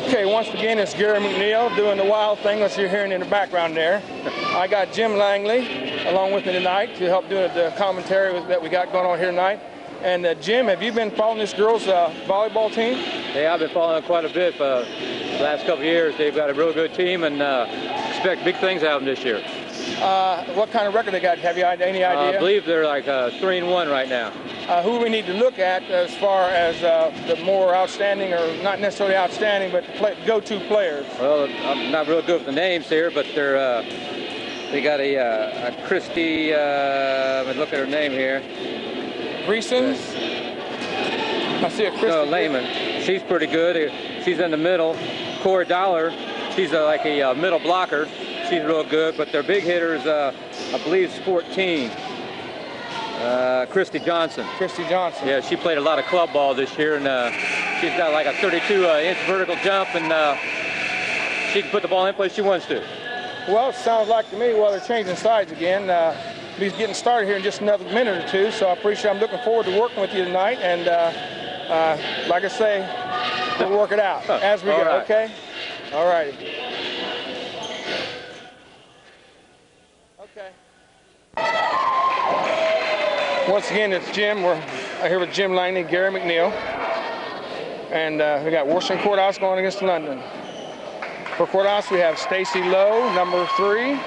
Okay, once again, it's Gary McNeil doing the wild thing that you're hearing in the background there. I got Jim Langley along with me tonight to help do the commentary that we got going on here tonight. And Jim, have you been following this girls' volleyball team? Yeah, I've been following quite a bit for the last couple of years. They've got a real good team and expect big things out of them this year. What kind of record they got? Have you any idea? I believe they're like 3-1 right now. Who we need to look at as far as the more outstanding, or not necessarily outstanding, but go-to players? Well, I'm not real good with the names here, but they got a Christy, let me look at her name here. Reasons? I see a Christy. No, Lehman. She's pretty good. She's in the middle. Cora Dollar, she's like a middle blocker. She's real good, but their big hitters, I believe, is 14. Christy Johnson. Christy Johnson. Yeah, she played a lot of club ball this year, and she's got like a 32-inch vertical jump, and she can put the ball in place she wants to. Well, it sounds like to me, well, they're changing sides again. He's getting started here in just another minute or two, so I'm looking forward to working with you tonight, and like I say, we'll work it out as we go, right. okay? All righty. Okay. Once again, it's Jim. We're here with Jim Langley, Gary McNeil, and we got Washington Courthouse going against London. For Courthouse, we have Stacy Lowe, number 3.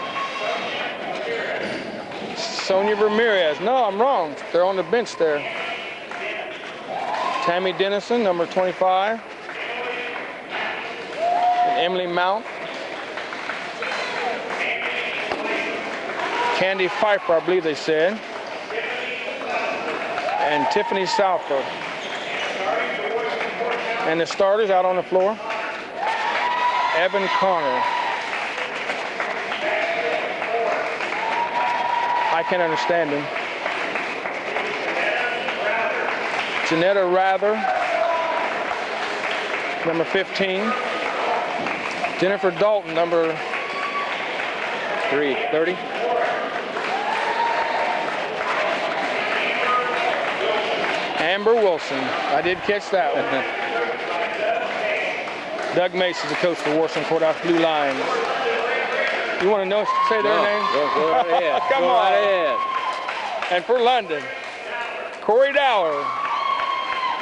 Sonia Ramirez. No, I'm wrong. They're on the bench there. Tammy Dennison, number 25. And Emily Mount. Candy Pfeiffer, I believe they said. And Tiffany Salford. And the starters out on the floor. Evan Connor. I can't understand him. Janetta Rather, number 15. Jennifer Dalton, number 30. Amber Wilson. I did catch that one. Doug Mace is the coach for Washington Courthouse Blue Lions. You want to say their name? Go right ahead. Come go on. Right ahead. And for London, Corey Dowler.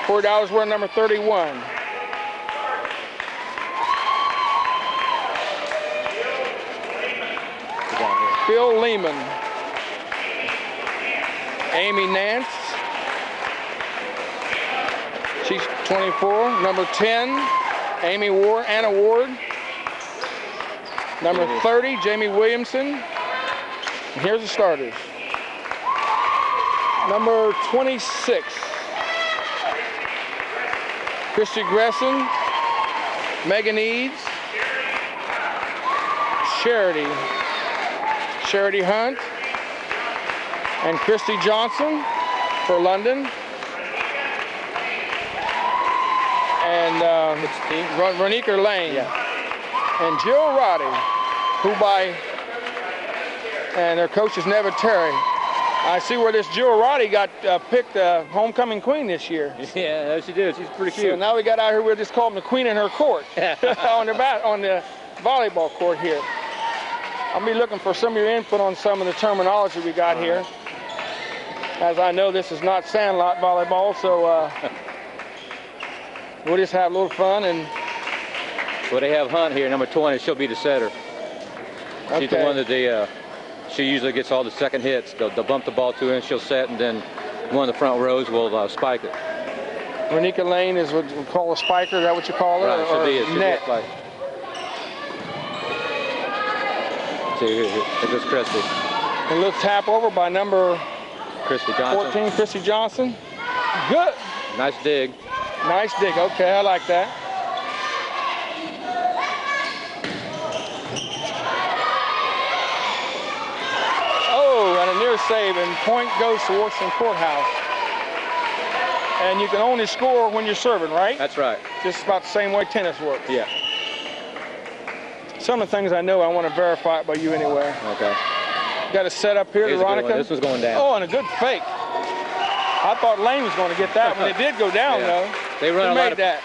Corey Dowler's wearing number 31. Phil Lehman. Amy Nance. She's 24. Number 10, Anna Ward. Number 30, Jamie Williamson. And here's the starters. Number 26, Christy Gresson, Megan Eads, Charity Hunt, and Christy Johnson for London. And Ronika Lane. Yeah. And Jill Roddy, and their coach is Neva Terry. I see where this Jill Roddy got picked homecoming queen this year. Yeah, she did. She's pretty cute. So now we got out here, we'll just call them the queen in her court on the volleyball court here. I'll be looking for some of your input on some of the terminology we got here. As I know, this is not sandlot volleyball, so we'll just have a little fun. And well, they have Hunt here, number 20. She'll be the setter. She's the one that she usually gets all the second hits. They'll bump the ball to her and she'll set, and then one of the front rows will spike it. Ronika Lane is what we call a spiker. Is that what you call her? Right, she'll be a net. spike. See, here's this Christy. A little tap over by number Christy Johnson. 14, Christy Johnson. Good. Nice dig. Nice dig. Okay, I like that. Oh, and a near save, and point goes to Washington Courthouse. And you can only score when you're serving, right? That's right. Just about the same way tennis works. Yeah. Some of the things I know, I want to verify it by you anyway. Okay. Got a set up here, Here's a good Veronica. one. This was going down. Oh, and a good fake. I thought Lane was going to get that one. It did go down, though. They run Who a lot made of that?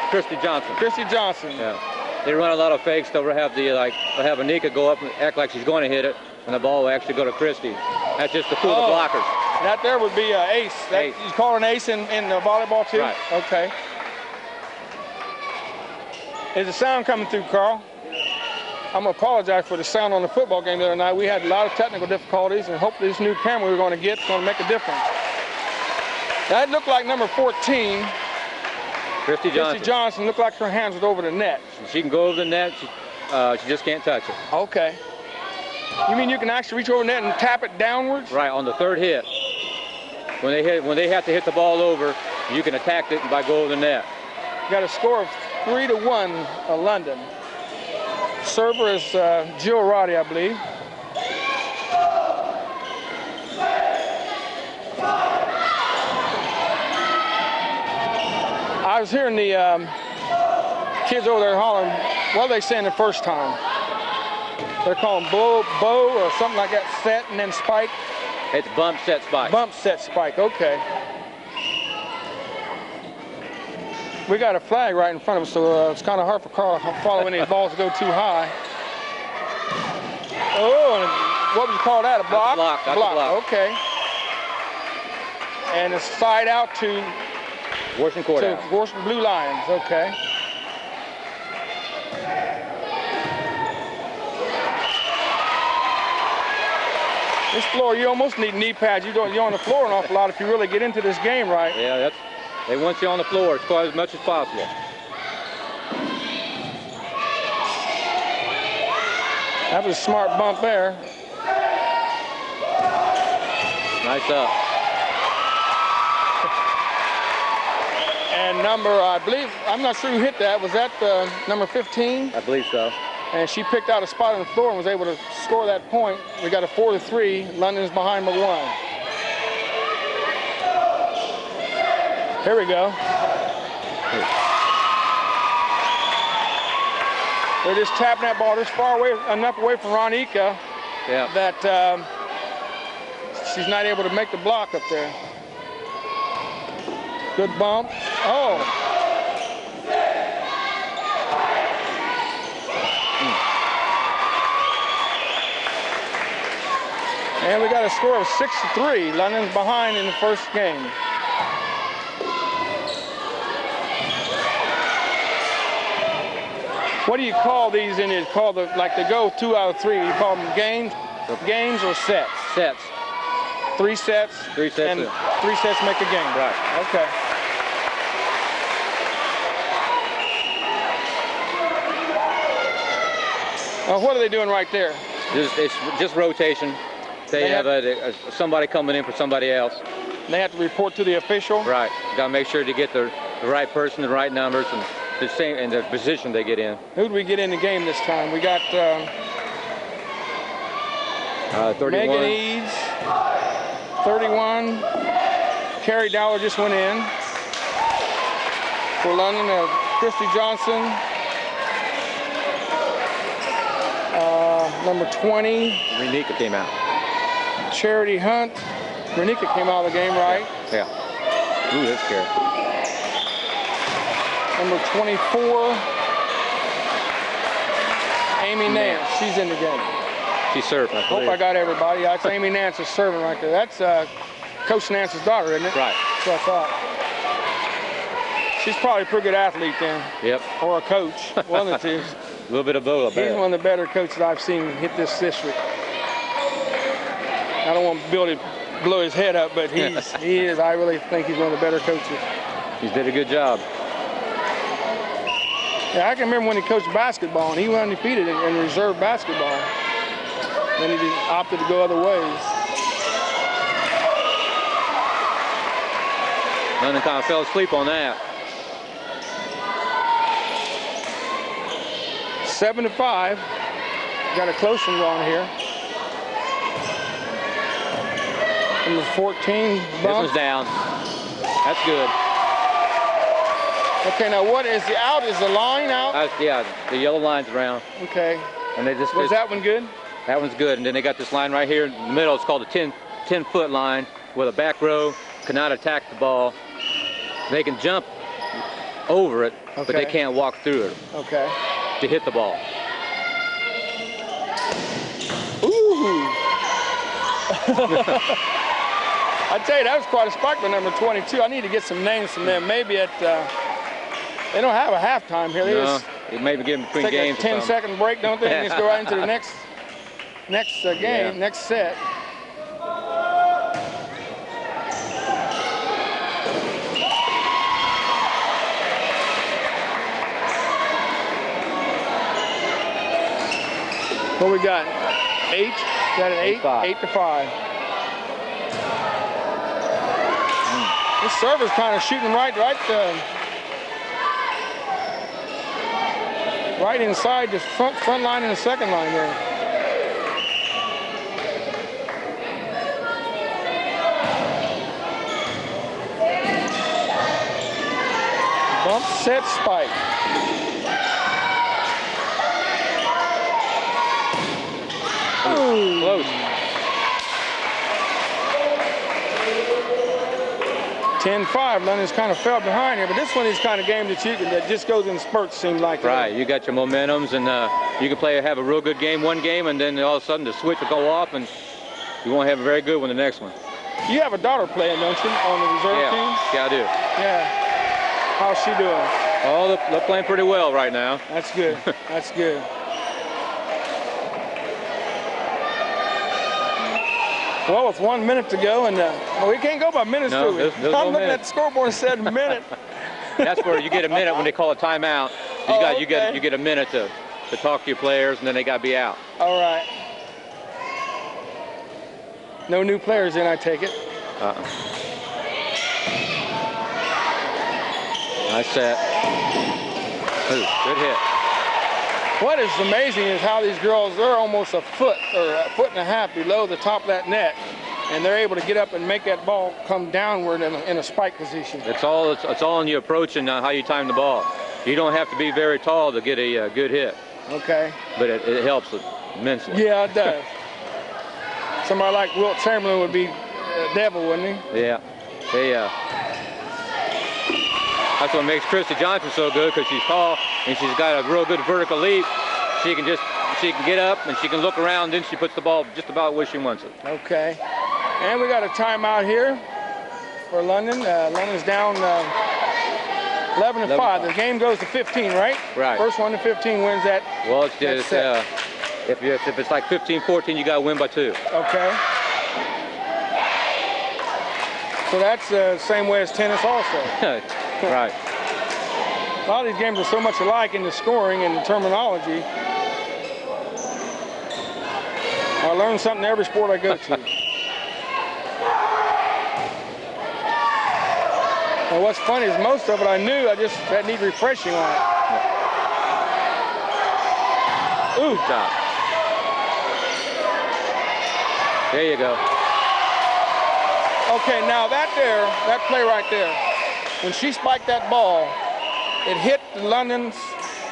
Christy Johnson. Christy Johnson. Yeah. They run a lot of fakes. They'll have they'll have Anika go up and act like she's going to hit it, and the ball will actually go to Christy. That's just to fool the blockers. That there would be an ace. Ace. You call it an ace in the volleyball too? Right. Okay. Is the sound coming through, Carl? I'm going to apologize for the sound on the football game the other night. We had a lot of technical difficulties, and hopefully this new camera we're going to get is going to make a difference. That looked like number 14. Christy Johnson. Christy Johnson looked like her hands was over the net. She can go over the net. She just can't touch it. Okay. You mean you can actually reach over the net and tap it downwards? Right, on the third hit. When they have to hit the ball over, you can attack it by going over the net. Got a score of 3-1 London. Server is Jill Roddy, I believe. I was hearing the kids over there hollering, what are they saying the first time? They're calling bow or something like that, set and then spike? It's bump, set, spike. Bump, set, spike, okay. We got a flag right in front of us, so it's kind of hard for Carl to follow any balls to go too high. Oh, and what would you call that, a block? That's a block. Okay. And a side out to Washington Court out. Washington Blue Lions, okay. This floor, you almost need knee pads. You're on the floor an awful lot if you really get into this game right. Yeah, they want you on the floor as much as possible. That was a smart bump there. Nice up. And number, I believe, I'm not sure who hit that. Was that number 15? I believe so. And she picked out a spot on the floor and was able to score that point. We got a 4-3. London's behind by 1. Here we go. They're just tapping that ball just far away, enough away from Ronika that she's not able to make the block up there. Good bump. Oh. And we got a score of 6-3. London's behind in the first game. What do you call these in it? Call like they go 2 out of 3. You call them games or sets? Sets. 3 sets. 3 sets. And 3 sets make a game. Right. Okay. What are they doing right there? It's just rotation. They have somebody coming in for somebody else. They have to report to the official? Right. Got to make sure to get the right person, the right numbers, and the same and the position they get in. Who do we get in the game this time? We got 31. Megan Eads, 31. Carrie Dowler just went in. For London, Christy Johnson. Number 20. Renika came out. Charity Hunt. Renika came out of the game, right? Yeah. Ooh, that's scary. Number 24. Amy Nance. She's in the game. She served, I believe. Hope I got everybody. That's Amy Nance's serving right there. That's Coach Nance's daughter, isn't it? Right. That's what I thought. She's probably a pretty good athlete then. Yep. Or a coach. One of the two. A little bit of both. He's one of the better coaches I've seen hit this district. I don't want Bill to blow his head up, but he is. I really think he's one of the better coaches. He's did a good job. Yeah, I can remember when he coached basketball, and he went undefeated in reserve basketball. Then he just opted to go other ways. London kind of fell asleep on that. 7-5. Got a close one going here. Number 14. Bump. This one's down. That's good. Okay, now what is the out? Is the line out? Yeah, the yellow line's around. Okay. And they just Was that one good? That one's good. And then they got this line right here in the middle. It's called a 10-foot line where the back row cannot attack the ball. They can jump over it, Okay. but they can't walk through it Okay. to hit the ball. Ooh. I tell you, that was quite a spike by number 22. I need to get some names from them. Maybe at they don't have a halftime here. They No, just it maybe give them between take games. a 10-second break, don't they? And just go right into the next game, Yeah. next set. What we got? 8? Is that an 8? 8-5. 8-5. This server's kind of shooting right inside the front line and the second line there. Bump, set, spike. Ooh. Close. 10-5. London's kind of fell behind here, but this one is kind of game that just goes in spurts, seems like. Right, you got your momentums, and you can have a real good game one game, and then all of a sudden the switch will go off, and you won't have a very good one the next one. You have a daughter playing, don't you, on the reserve team? Yeah, I do. Yeah. How's she doing? Oh, they're playing pretty well right now. That's good. That's good. Well, with 1 minute to go, and we can't go by minutes, No, do we? there's I'm no looking minute. at the scoreboard and said a minute. That's where you get a minute when they call a timeout. You get a minute to talk to your players, and then they got to be out. All right. No new players in, I take it. Nice set. Ooh, good hit. What is amazing is how these girls, they're almost a foot or a foot and a half below the top of that net, and they're able to get up and make that ball come downward in a spike position. It's all in your approach and how you time the ball. You don't have to be very tall to get a good hit. Okay. But it helps immensely. Yeah, it does. Somebody like Wilt Chamberlain would be a devil, wouldn't he? Yeah. That's what makes Christy Johnson so good, because she's tall and she's got a real good vertical leap. She can get up and she can look around, then she puts the ball just about where she wants it. Okay. And we got a timeout here for London. London's down 11-5. The game goes to 15, right? Right. First one to 15 wins that. Well, it's just if it's like 15-14, you got to win by 2. Okay. So that's the same way as tennis also. Right. A lot of these games are so much alike in the scoring and the terminology. I learn something every sport I go to. And what's funny is most of it I knew, I just need refreshing on it. Ooh. Good job. There you go. Okay, now that play right there, when she spiked that ball, it hit the London's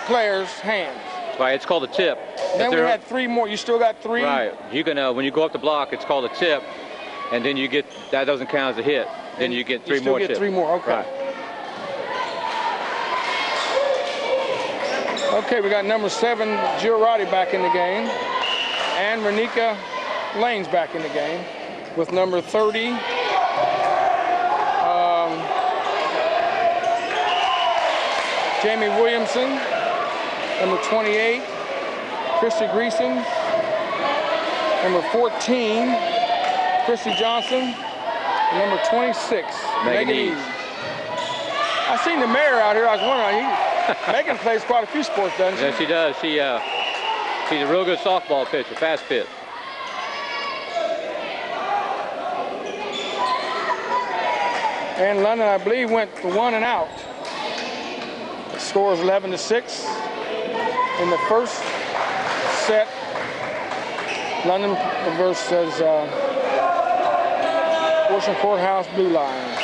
player's hands. Right, it's called a tip. Then we had 3 more. You still got 3? Right. You can when you go up the block, it's called a tip, and then you get that doesn't count as a hit. Then you get 3 more tips. You still get 3 more. Okay. Right. Okay, we got number 7 Jill Roddy back in the game, and Renika Lane's back in the game with number 30. Jamie Williamson, number 28, Christy Greason, number 14, Christy Johnson, and number 26, Megan Eves. I seen the mayor out here. I was wondering, Megan plays quite a few sports, doesn't she? Yeah, she does. She's a real good softball pitcher, fast pitch. And London, I believe, went for 1 and out. The score is 11-6 in the first set. London versus Washington Courthouse Blue Lions.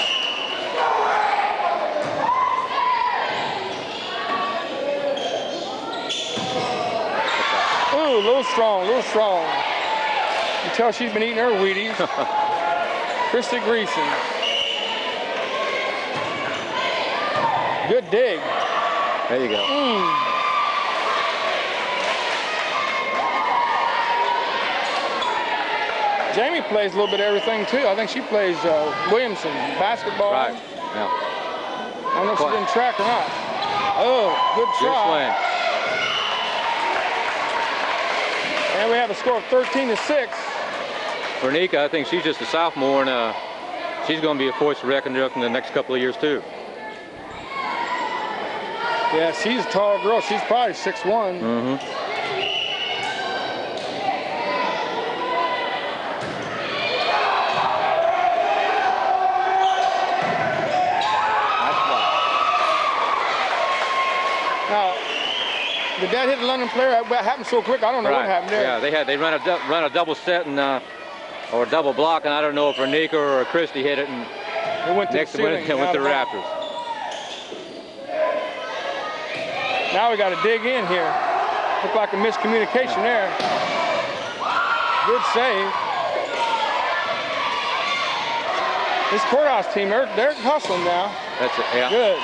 Ooh, a little strong, a little strong. You can tell she's been eating her Wheaties. Christy Greason. Good dig. There you go. Jamie plays a little bit of everything too. I think she plays Williamson basketball. Right. Yeah. I don't know if she's in track or not. Oh, good try. Good swing. And we have a score of 13-6. For Nika, I think she's just a sophomore, and she's going to be a force to reckon with in the next couple of years too. Yeah, she's a tall girl. She's probably 6'1". Mm-hmm. Now, did that hit the London player? That happened so quick. I don't know what happened there. Yeah, they run a double set and or a double block, and I don't know if Nika or Christie hit it, and it went to next the ceiling, went to the Raptors. Now we got to dig in here. Looked like a miscommunication there. Good save. This courthouse team, they're hustling now. That's it. Yeah. Good.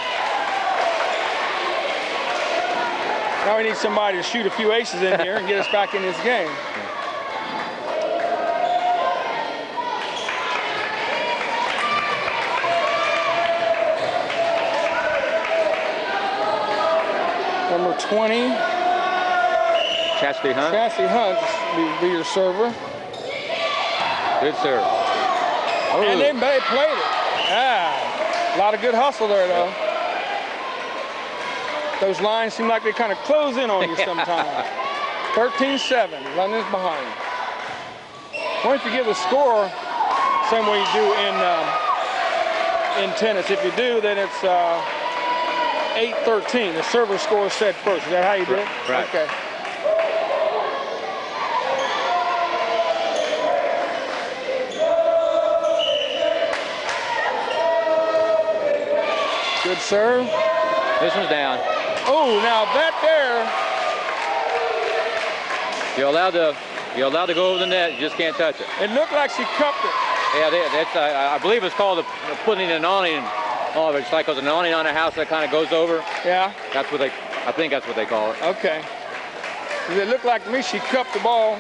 Now we need somebody to shoot a few aces in here and get us back in this game. Number 20. Chastity Hunt. Chastity Hunt will be your server. Good serve. Oh. And they played it. Ah, a lot of good hustle there, though. Those lines seem like they kind of close in on you sometimes. 13-7, London's behind. Why don't you give the score same way you do in tennis? If you do, then it's 8-13. The server score is set first. Is that how you do it? Right. Okay. Good serve. This one's down. Oh, now that there. You're allowed to go over the net. You just can't touch it. It looked like she cupped it. Yeah, that's I believe it's called putting an awning. Oh, it's like there's an awning on a house that kind of goes over. Yeah. That's what I think that's what they call it. Okay. It looked like to me she cupped the ball.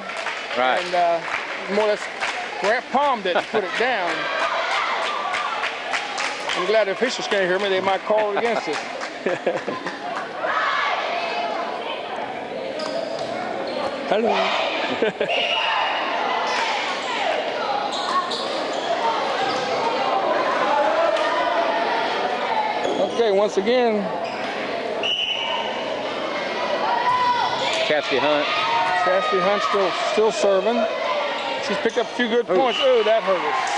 Right. And more or less palmed it and put it down. I'm glad the officials can't hear me. They might call it against us. Hello. Okay, once again. Chastity Hunt. Chastity Hunt still serving. She's picked up a few good points. Oh, that hurt us.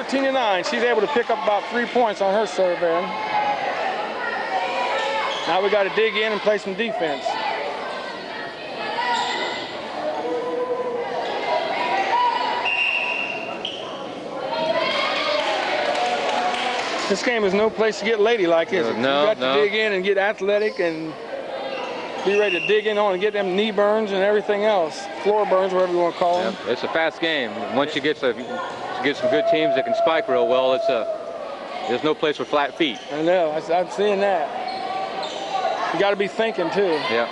13-9. She's able to pick up about 3 points on her serve in. Now we got to dig in and play some defense. This game is no place to get ladylike, is it? No, you got to dig in and get athletic and be ready to dig in on and get them knee burns and everything else. Floor burns, whatever you want to call them. It's a fast game. Once you get some good teams that can spike real well, there's no place for flat feet. I know, I'm seeing that. You got to be thinking too. Yeah.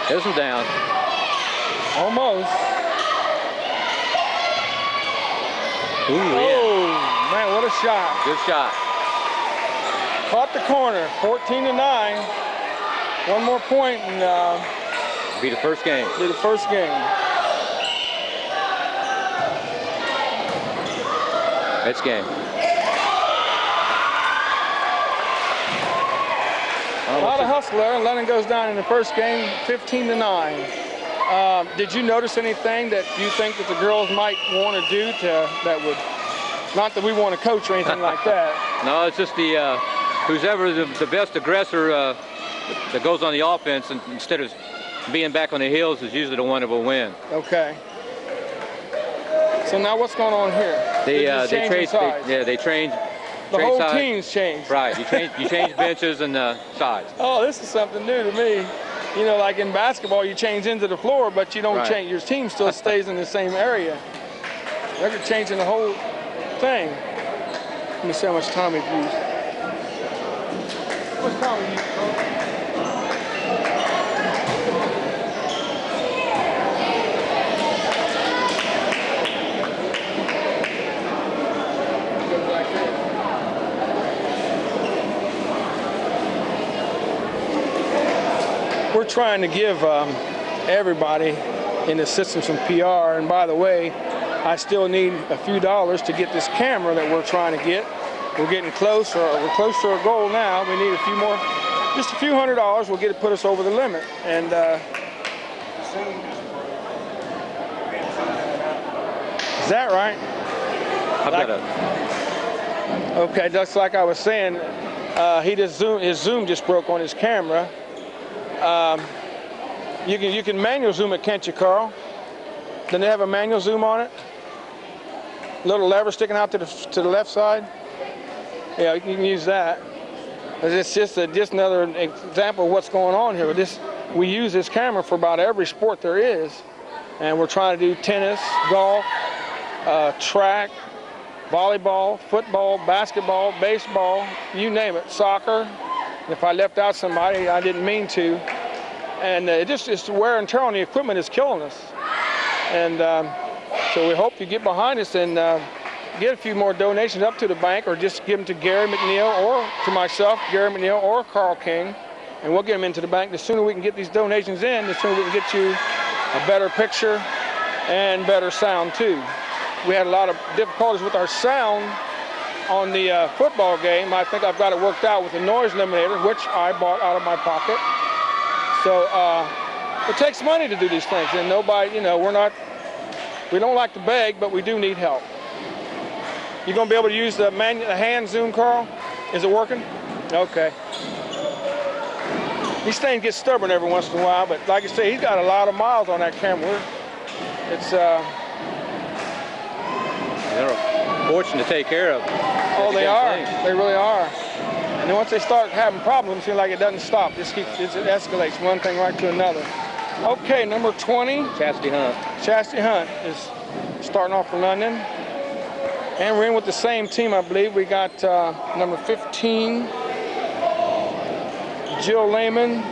This one's down. Almost. Ooh, oh, yeah. Man, what a shot. Good shot. Caught the corner, 14-9. One more point and be the first game. Be the first game. Next game. A lot of hustle there, and Lennon goes down in the first game, 15-9. Did you notice anything that you think that the girls might want to do that would, not that we want to coach or anything like that? No, it's just who's ever the best aggressor that goes on the offense and instead of being back on the heels is usually the one that will win. Okay. So now what's going on here? They train The whole team's changed. Right. You change benches and sides. Oh, this is something new to me. You know, like in basketball, you change into the floor, but you don't change. Your team still stays in the same area. They're changing the whole thing. Let me see how much time we've used. How much time we used, bro? We're trying to give everybody in the system some PR, and by the way, I still need a few dollars to get this camera that we're trying to get. We're getting closer. We're close to our goal now. We need a few more, just a few $100 will get it, put us over the limit. And is that right? Okay, just like I was saying, his zoom just broke on his camera. You can manual zoom it, can't you, Carl? Doesn't it have a manual zoom on it? Little lever sticking out to the left side. Yeah, you can use that. It's just another example of what's going on here. We use this camera for about every sport there is, and we're trying to do tennis, golf, track, volleyball, football, basketball, baseball, you name it, soccer. If I left out somebody, I didn't mean to. And it's the wear and tear on the equipment is killing us. And so we hope you get behind us and get a few more donations up to the bank, or just give them to Gary McNeil or to myself, Gary McNeil or Carl King, and we'll get them into the bank. The sooner we can get these donations in, the sooner we can get you a better picture and better sound too. We had a lot of difficulties with our sound on the football game. I think I've got it worked out with the noise eliminator, which I bought out of my pocket. So it takes money to do these things, and nobody, you know, we don't like to beg, but we do need help. You gonna be able to use the hand zoom, Carl? Is it working? Okay. These things get stubborn every once in a while, but like I say, he's got a lot of miles on that camera. It's they're fortunate to take care of. Oh, they are. They really are. And then once they start having problems, it seems like it doesn't stop. It escalates one thing right to another. Okay, number 20. Chastity Hunt. Chastity Hunt is starting off for London. And we're in with the same team, I believe. We got number 15, Jill Lehman,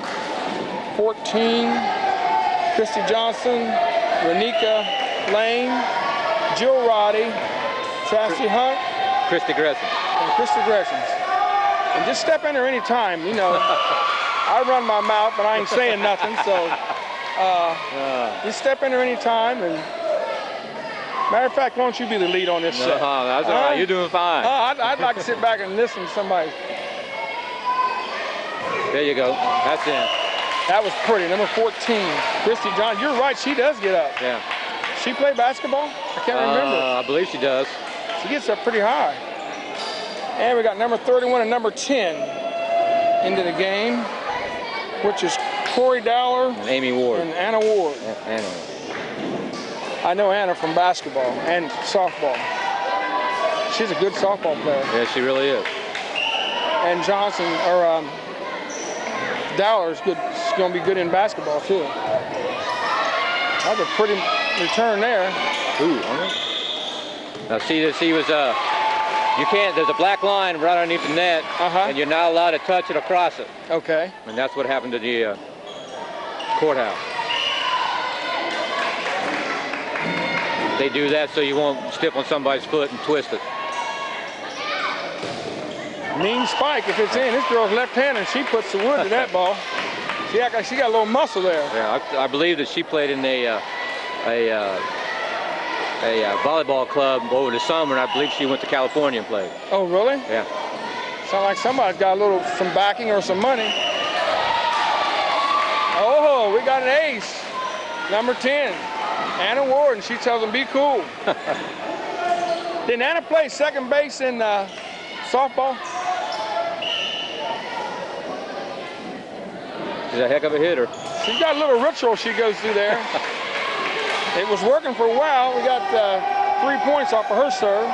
14, Christy Johnson, Renika Lane, Jill Roddy, Chastity Hunt, Christy Gresham. And Christy Gresham. And just step in there any time, you know. I run my mouth, but I ain't saying nothing, so just step in there any time. And matter of fact, why don't you be the lead on this set? That's all right. You're doing fine. I'd like to sit back and listen to somebody. There you go. That's in. That was pretty. Number 14, Christy Johnson. You're right. She does get up. Yeah. She play basketball? I can't remember. I believe she does. She gets up pretty high. And we got number 31 and number 10 into the game, which is Corey Dowler and Amy Ward and Anna Ward. Anna. I know Anna from basketball and softball. She's a good softball player. Yeah, she really is. And Johnson, or Dowler's good. She's going to be good in basketball too. That's a pretty return there. Ooh, now see this, he was, you can't, there's a black line right underneath the net, and you're not allowed to touch it or cross it. Okay. And that's what happened to the courthouse. They do that so you won't step on somebody's foot and twist it. Mean spike if it's in. This girl's left-handed, and she puts the wood to that ball. She got a little muscle there. Yeah, I believe that she played in a volleyball club over the summer, and I believe she went to California and played. Oh, really? Yeah. Sounds like somebody's got some backing or some money. Oh, we got an ace. Number 10, Anna Ward, and she tells them, be cool. Didn't Anna play second base in softball? She's a heck of a hitter. She's got a little ritual she goes through there. It was working for a while. We got 3 points off of her serve.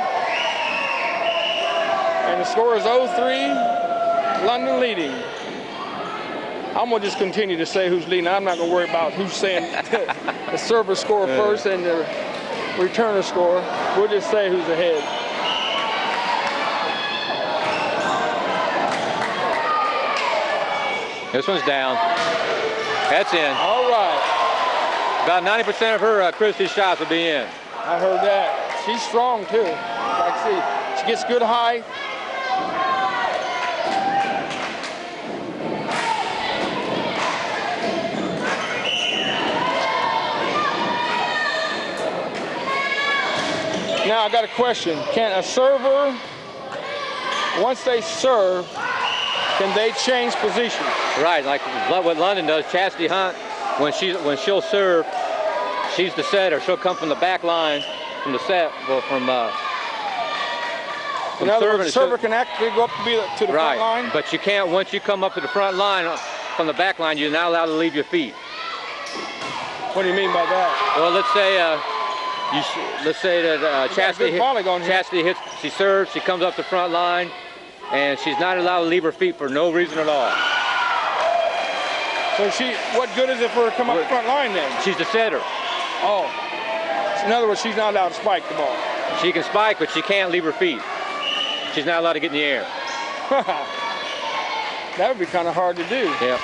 And the score is 0-3, London leading. I'm going to just continue to say who's leading. I'm not going to worry about who's saying the server score first and the returner score. We'll just say who's ahead. This one's down. That's in. All right. About 90% of her Christie's shots will be in. I heard that. She's strong, too. I see. She gets good height. Now I got a question. Can a server, once they serve, can they change position? Right, like what London does. Chastity Hunt, when she'll serve, she's the setter. She'll come from the back line, from the set, well, from in other words, the server can actually go up to the right, front line? But you can't, once you come up to the front line, from the back line, you're not allowed to leave your feet. What do you mean by that? Well, let's say that Chastity hits, she serves, she comes up the front line, and she's not allowed to leave her feet for no reason at all. So what good is it for her to come up the front line then? She's the setter. Oh. So in other words, she's not allowed to spike the ball. She can spike, but she can't leave her feet. She's not allowed to get in the air. That would be kind of hard to do. Yeah.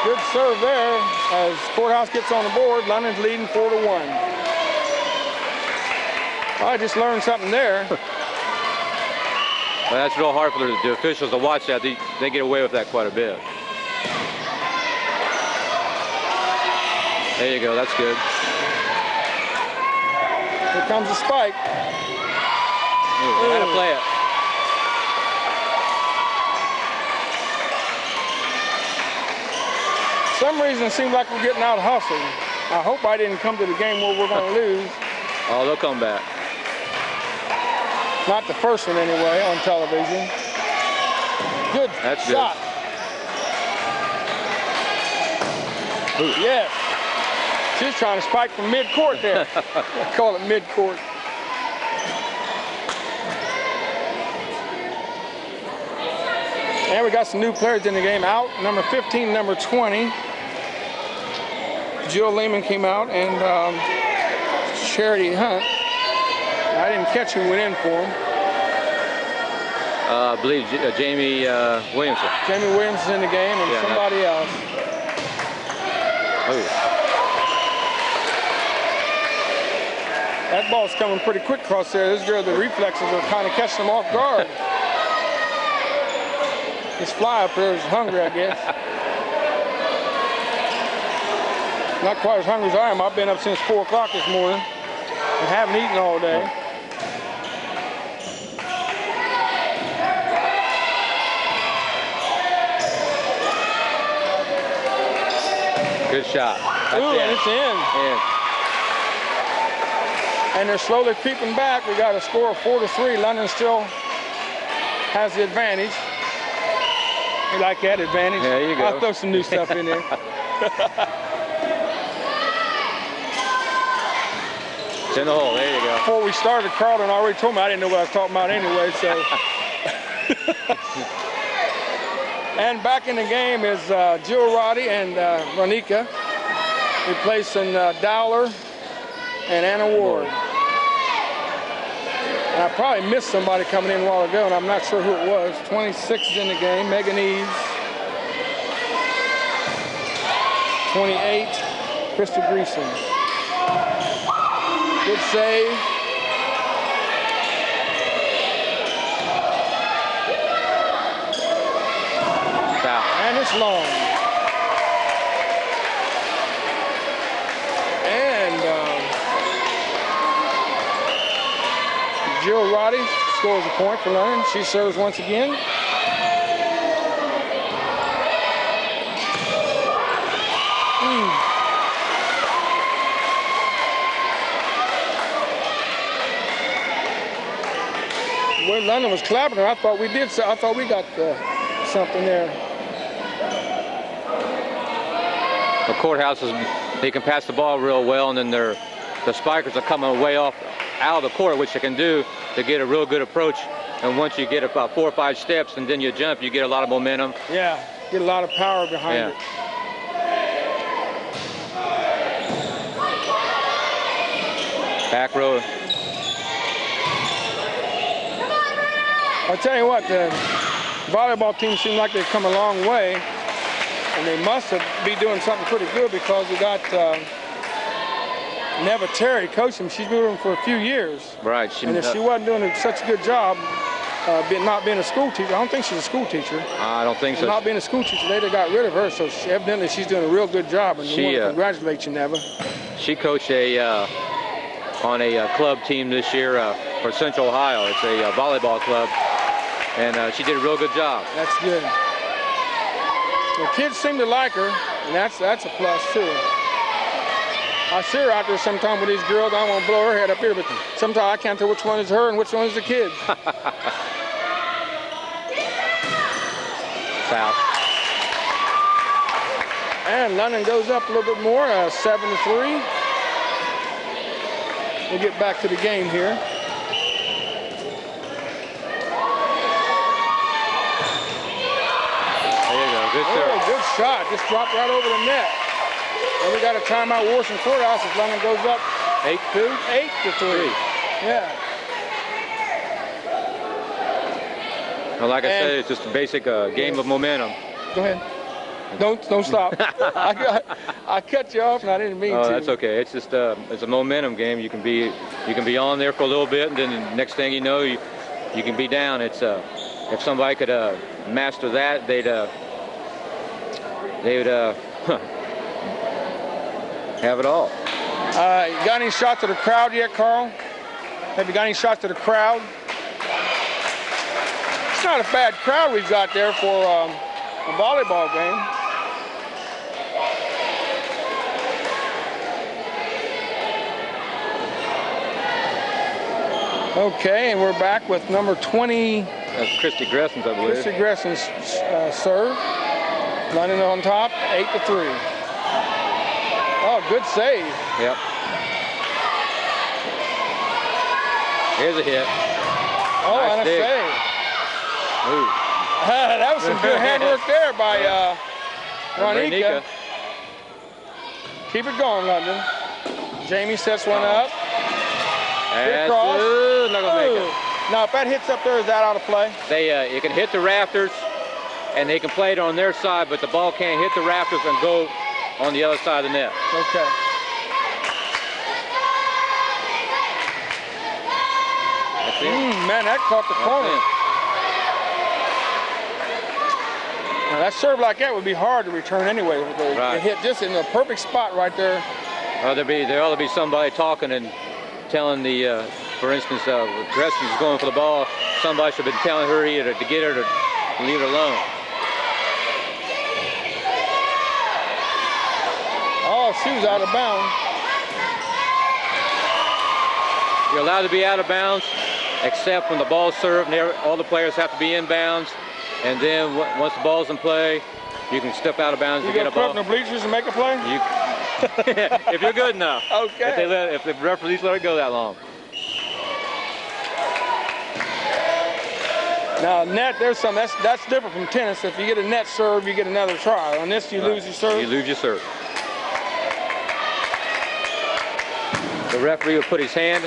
Good serve there as Courthouse gets on the board. London's leading 4-1. I just learned something there. Well, that's real hard for the officials to watch that. They get away with that quite a bit. There you go. That's good. Here comes the spike. How to play it. For some reason it seems like we're getting out hustled. I hope I didn't come to the game where we're going to lose. Oh, they'll come back. Not the first one anyway on television. Good shot. Good. Yes. She's trying to spike from mid-court there. I call it mid-court. And we got some new players in the game out. Number 15, number 20. Jill Lehman came out, and Charity Hunt. I didn't catch who went in for him. I believe Jamie Williamson. Jamie Williamson's in the game, and somebody else. Oh. That ball's coming pretty quick across there. This girl, the reflexes are kind of catching them off guard. This fly up there is hungry, I guess. Not quite as hungry as I am. I've been up since 4 o'clock this morning and haven't eaten all day. Good shot. Ooh, and it's in. And they're slowly creeping back. We got a score of 4-3. London still has the advantage. You like that advantage? There you go. I'll throw some new stuff in there. It's in the hole. There you go. Before we started, Carlton already told me I didn't know what I was talking about anyway, so. And back in the game is Jill Roddy and Ronika, replacing Dowler and Anna Ward. And I probably missed somebody coming in a while ago, and I'm not sure who it was. 26 is in the game, Megan Eves. 28, Krista Greason. Good save. Foul. And it's long. And Jill Roddy scores a point for London. She serves once again. When London was clapping her, I thought we got something there. The Courthouses, they can pass the ball real well, and then the spikers are coming way off out of the court, which they can do to get a real good approach. And once you get about 4 or 5 steps and then you jump, you get a lot of momentum. Yeah, get a lot of power behind it. Back row. I'll tell you what, the volleyball team seems like they've come a long way, and they must be doing something pretty good because we got Neva Terry coaching. She's been with them for a few years. Right. And if she wasn't doing such a good job, not being a school teacher, I don't think she's a school teacher. I don't think so. Not being a school teacher, they'd have got rid of her. So evidently she's doing a real good job, and we want to congratulate you, Neva. She coached on a club team this year for Central Ohio. It's a volleyball club. And she did a real good job. That's good. The kids seem to like her, and that's a plus too. I see her out there sometime with these girls. I don't want to blow her head up here, but sometimes I can't tell which one is her and which one is the kid. Foul. And London goes up a little bit more, 7-3. We'll get back to the game here. Good good shot. Just dropped right over the net. And we got a timeout, Washington Courthouse, as London goes up 8-2? 8-3. Yeah. Well, like I said, it's just a basic game of momentum. Go ahead. Don't stop. I cut you off, and I didn't mean to. Oh, that's okay. It's just it's a momentum game. You can be on there for a little bit, and then the next thing you know, you can be down. It's if somebody could master that, they would have it all. You got any shots to the crowd yet, Carl? Have you got any shots to the crowd? It's not a bad crowd we've got there for a volleyball game. Okay, and we're back with number 20. That's Christy Gresson's, I believe. Christy Gresson's serve. London on top, 8-3. Oh, good save. Yep. Here's a hit. Oh, nice and a dig. save. That was some good handwork there by Ronika. Keep it going, London. Jamie sets one up. Good cross. Not gonna make it. Now, if that hits up there, is that out of play? You can hit the rafters, and they can play it on their side, but the ball can't hit the rafters and go on the other side of the net. Okay. That's it. Man, that caught the corner. Now, that serve like that would be hard to return anyway. They hit just in the perfect spot right there. Well, there ought to be somebody talking and telling the, for instance, Gresson's going for the ball. Somebody should have been telling her either to get her to leave her alone. Oh, she was out of bounds. You're allowed to be out of bounds, except when the ball's served, and all the players have to be in bounds. And then once the ball's in play, you can step out of bounds to get a ball. You go up in the bleachers and make a play? If you're good enough. Okay. If the referees let it go that long. Now, net, there's some, that's different from tennis. If you get a net serve, you get another try. On this, you lose your serve? You lose your serve. The referee will put his hand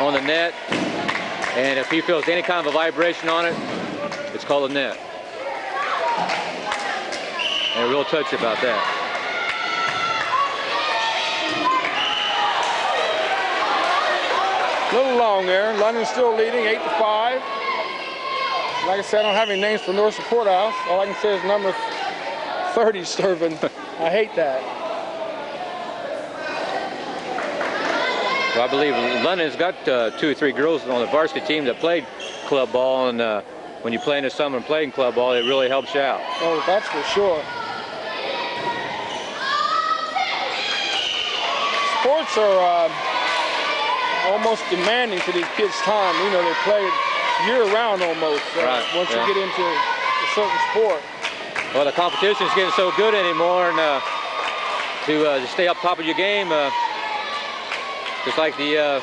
on the net, and if he feels any kind of a vibration on it, it's called a net. And we'll touch about that. A little long there. London's still leading, 8-5. Like I said, I don't have any names for North Courthouse. All I can say is number 30 serving. I hate that. Well, I believe London's got 2 or 3 girls on the varsity team that played club ball, and when you play in the summer and playing club ball, it really helps you out. Oh, that's for sure. Sports are almost demanding to these kids' time. You know, they play it year-round almost once you get into a certain sport. Well, the competition is getting so good anymore, and to stay up top of your game, just like the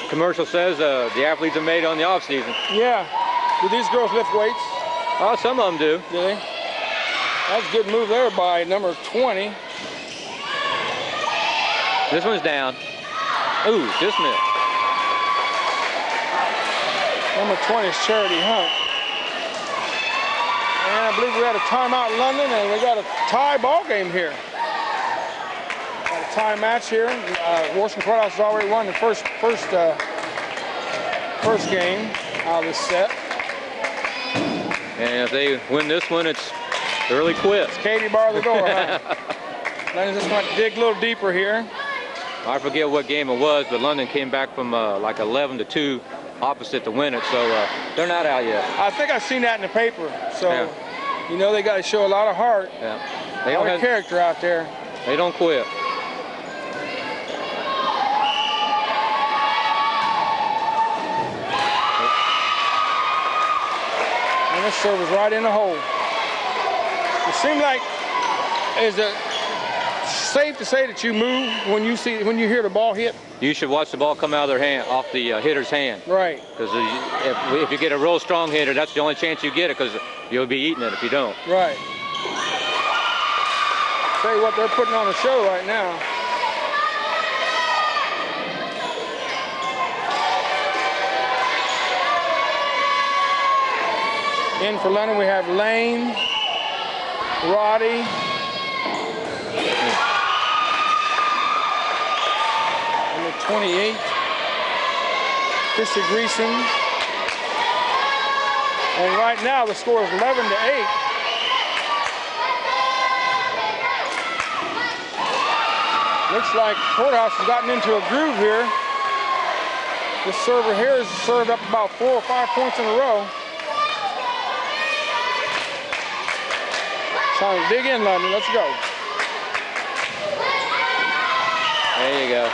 commercial says, the athletes are made on the off season. Yeah. Do these girls lift weights? Oh, some of them do. Do they? That's a good move there by number 20. This one's down. Ooh, just missed. Number 20 is Charity Hunt. And I believe we had a timeout in London, and we got a tie ball game here. Got a tie match here. Washington Courthouse has already won the first game out of this set. And if they win this one, it's early quit. It's Katie bar the door, huh? London just want to dig a little deeper here. I forget what game it was, but London came back from like 11-2 opposite to win it, so they're not out yet. I think I've seen that in the paper. So, yeah. You know, they got to show a lot of heart, yeah. They a lot of character out there. They don't quit. And this serve is right in the hole. It seems like, is it safe to say that you move when you hear the ball hit? You should watch the ball come out of their hand, off the hitter's hand. Right. Because if you get a real strong hitter, that's the only chance you get it, because you'll be eating it if you don't. Right. Tell you what, they're putting on a show right now. In for London, we have Lane, Roddy, number 28, Chrissy Greason. And right now the score is 11-8. Looks like Courthouse has gotten into a groove here. This server here has served up about 4 or 5 points in a row. Trying to dig in, London. Let's go. There you go.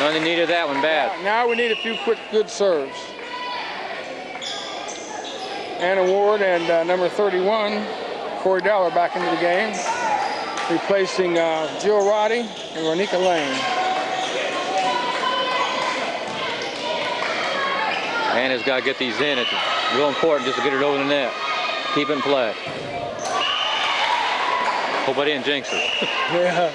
London needed that one bad. Now we need a few quick, good serves. Anna Ward and number 31, Corey Dowler, back into the game, replacing Jill Roddy and Ronika Lane. Anna's got to get these in. It's real important just to get it over the net. Keep it in play. Hope I didn't jinx her. Yeah.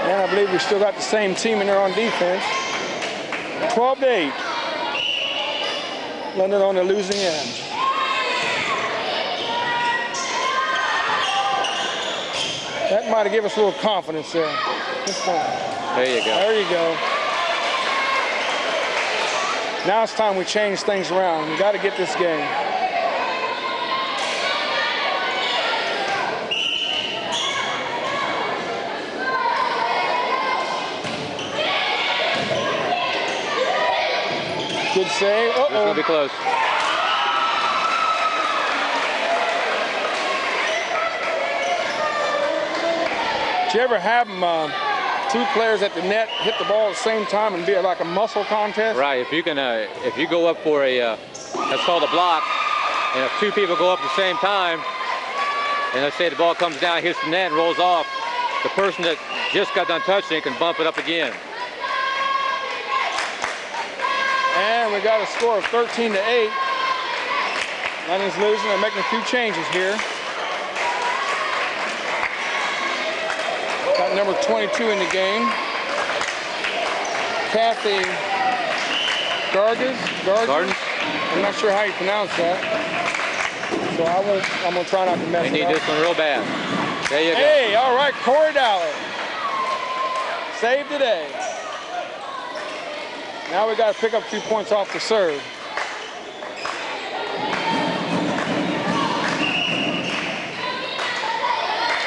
And I believe we still got the same team in there on defense. 12-8. London on the losing end. That might have given us a little confidence there. There you go. There you go. Now it's time we change things around. We got to get this game. Good save. Uh-oh. It's going to be close. Did you ever have them, two players at the net hit the ball at the same time and be like a muscle contest? Right. If you can, if you go up for a, that's called a block, and if two people go up at the same time, and let's say the ball comes down, hits the net, and rolls off, the person that just got done touching it can bump it up again. And we got a score of 13-8. London's losing. They're making a few changes here. Got number 22 in the game. Kathy Gardens. I'm not sure how you pronounce that. So I'm gonna try not to mess it up. They need this one real bad. There you go. Hey, all right, Corey Dowler. Save today. Now we got to pick up a few points off the serve.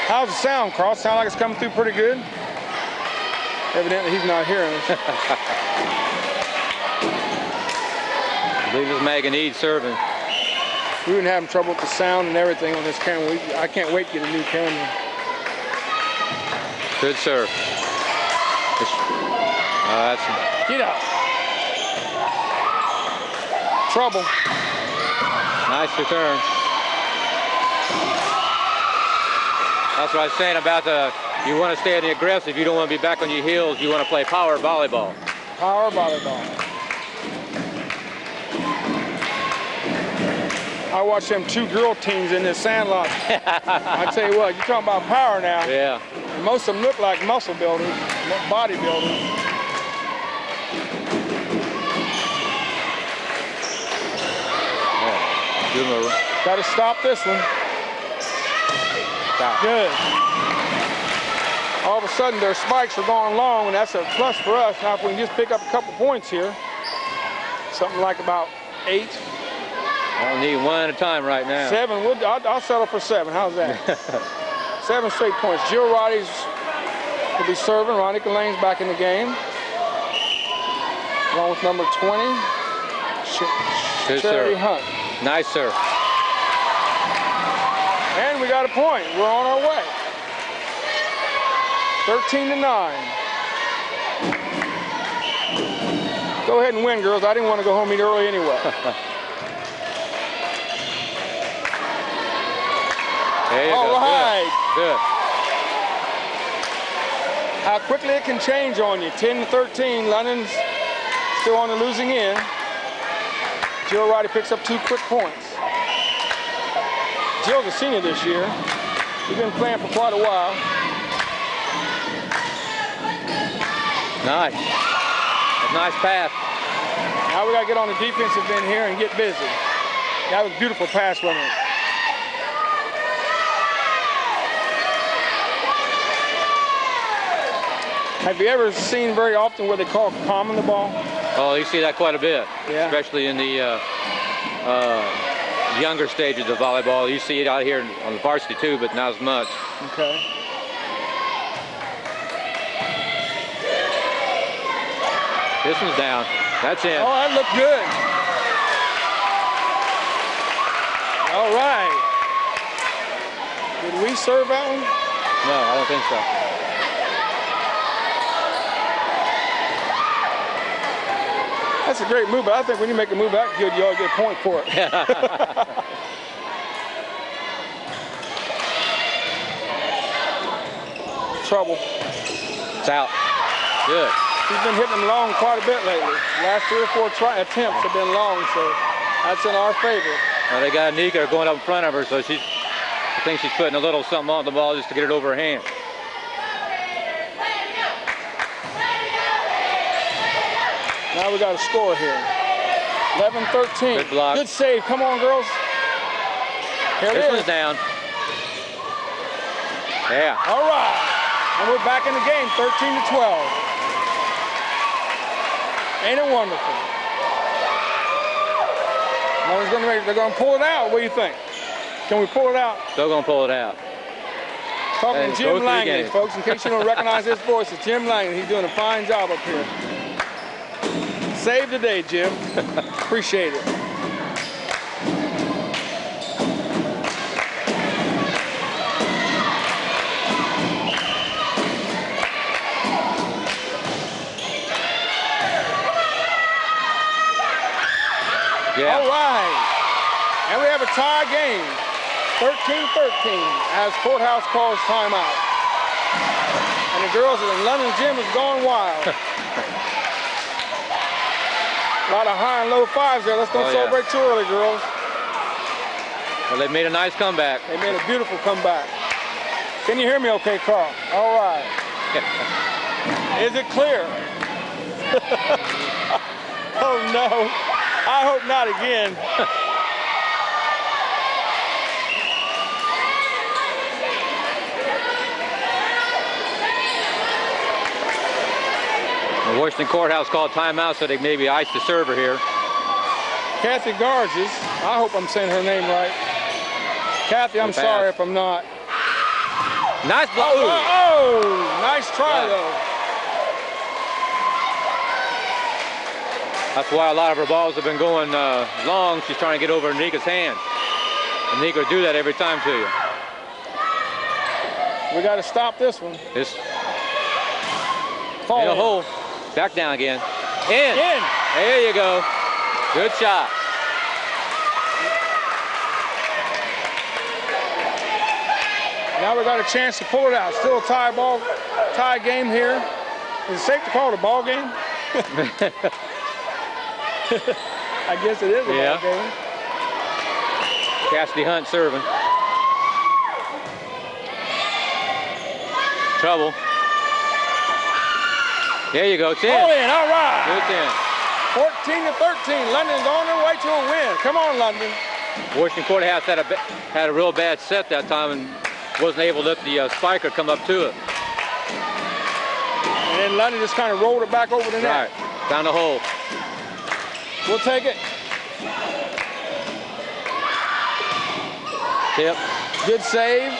How's the sound, Carl? Sound like it's coming through pretty good? Evidently he's not hearing us. I believe it's Megan Eade serving. We've been having trouble with the sound and everything on this camera. I can't wait to get a new camera. Good serve. That's... Get out. Trouble. Nice return. That's what I was saying about you want to stay in the aggressive. You don't want to be back on your heels. You want to play power volleyball. Power volleyball. I watched them 2 girl teams in this sandlot. I tell you what, you're talking about power now. Yeah. Most of them look like muscle builders, bodybuilders. Yeah. Good move. Got to stop this one. Stop. Good. All of a sudden, their spikes are going long, and that's a plus for us. Now, if we can just pick up a couple points here, something like about 8. I'll need 1 at a time right now. 7. I'll settle for 7. How's that? 7 straight points. Jill Roddy's will be serving. Ronica Lane's back in the game. Along with number 20, Cherry Hunt. Nice serve. And we got a point. We're on our way. 13-9. Go ahead and win, girls. I didn't want to go home and eat early anyway. There you go. All right. Good. How quickly it can change on you. 10-13. London's still on the losing end. Jill Roddy picks up 2 quick points. Jill's a senior this year. She's been playing for quite a while. Nice. A nice pass. Now we got to get on the defensive end here and get busy. That was a beautiful pass, wasn't it? Have you ever seen very often what they call palming the ball? Oh, you see that quite a bit, yeah. Especially in the younger stages of volleyball. You see it out here on the varsity too, but not as much. Okay. This one's down. That's in. Oh, that looked good. All right. Did we serve that one? No, I don't think so. That's a great move, but I think when you make a move that good, you ought to get a point for it. Trouble. It's out. Good. She's been hitting them long quite a bit lately. Last 3 or 4 attempts have been long, so that's in our favor. Well, they got Nika going up in front of her, so I think she's putting a little something on the ball just to get it over her hand. Now we got a score here. 11-13. Good block. Good save. Come on, girls. Here it is. This one's down. Yeah. All right. And we're back in the game, 13-12. Ain't it wonderful? They're going to pull it out. What do you think? Can we pull it out? Still going to pull it out. Talking to Jim Langley, folks. In case you don't recognize his voice, it's Jim Langley. He's doing a fine job up here. Save the day, Jim. Appreciate it. Yeah. All right. And we have a tie game. 13-13 as Courthouse calls timeout. And the girls at the London gym is going wild. A lot of high and low fives there. Let's don't celebrate too early, girls. Well, they made a nice comeback. They made a beautiful comeback. Can you hear me okay, Carl? All right. Is it clear? Oh, no. I hope not again. The Washington Courthouse called timeout so they maybe ice the server here. Kathy Garges. I hope I'm saying her name right. Kathy, I'm sorry if I'm not. Nice block. Oh, nice try, though. That's why a lot of her balls have been going long. She's trying to get over Nika's hand. And Nika will do that every time to you. We got to stop this one. This in a hole. Back down again. In. There you go. Good shot. Now we got a chance to pull it out. Still a tie game here. Is it safe to call it a ball game? I guess it is a ball game. Cassidy Hunt serving. Trouble. There you go. It's in. All in. All right. It's in. 14-13. London's on their way to a win. Come on, London. Washington Courthouse had a real bad set that time and wasn't able to let the spiker come up to it. And then London just kind of rolled it back over the net. Right. Down the hole. We'll take it. Tip. Good save.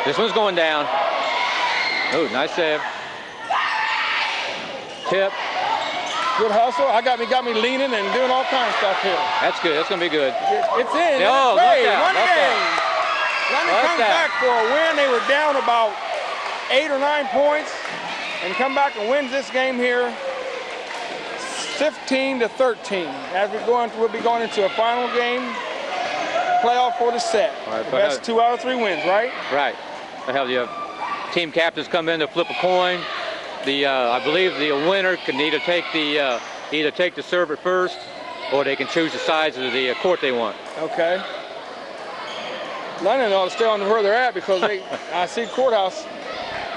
This one's going down. Oh, nice save. Tip. Good hustle. Got me leaning and doing all kinds of stuff here. That's good. That's going to be good. It's in. Oh, look out. One game. London comes back for a win. They were down about 8 or 9 points and come back and wins this game here 15-13. As we'll be going into a final game, playoff for the set. Right, the best 2 out of 3 wins, right? Right. I have the team captains come in to flip a coin. I believe the winner can either take the serve at first, or they can choose the size of the court they want. Okay. London ought to stay on where they're at because I see Courthouse.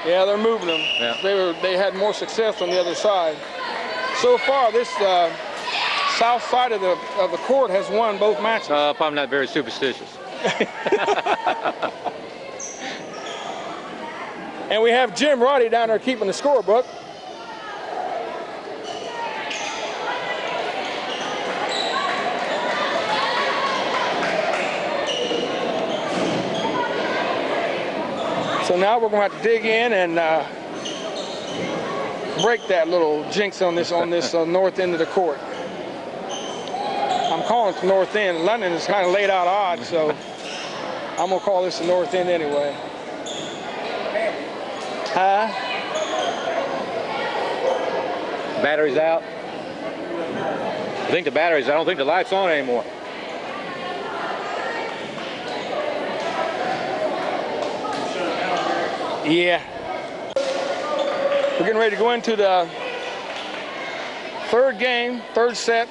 Yeah, they're moving them. Yeah. They had more success on the other side. So far, this south side of the court has won both matches. I'm not very superstitious. And we have Jim Roddy down there keeping the scorebook. So now we're going to have to dig in and break that little jinx on this north end of the court. I'm calling it the north end. London is kind of laid out odd, so I'm going to call this the north end anyway. Huh? Battery's out. I think the battery's out. I don't think the light's on anymore. Yeah. We're getting ready to go into the third game, third set.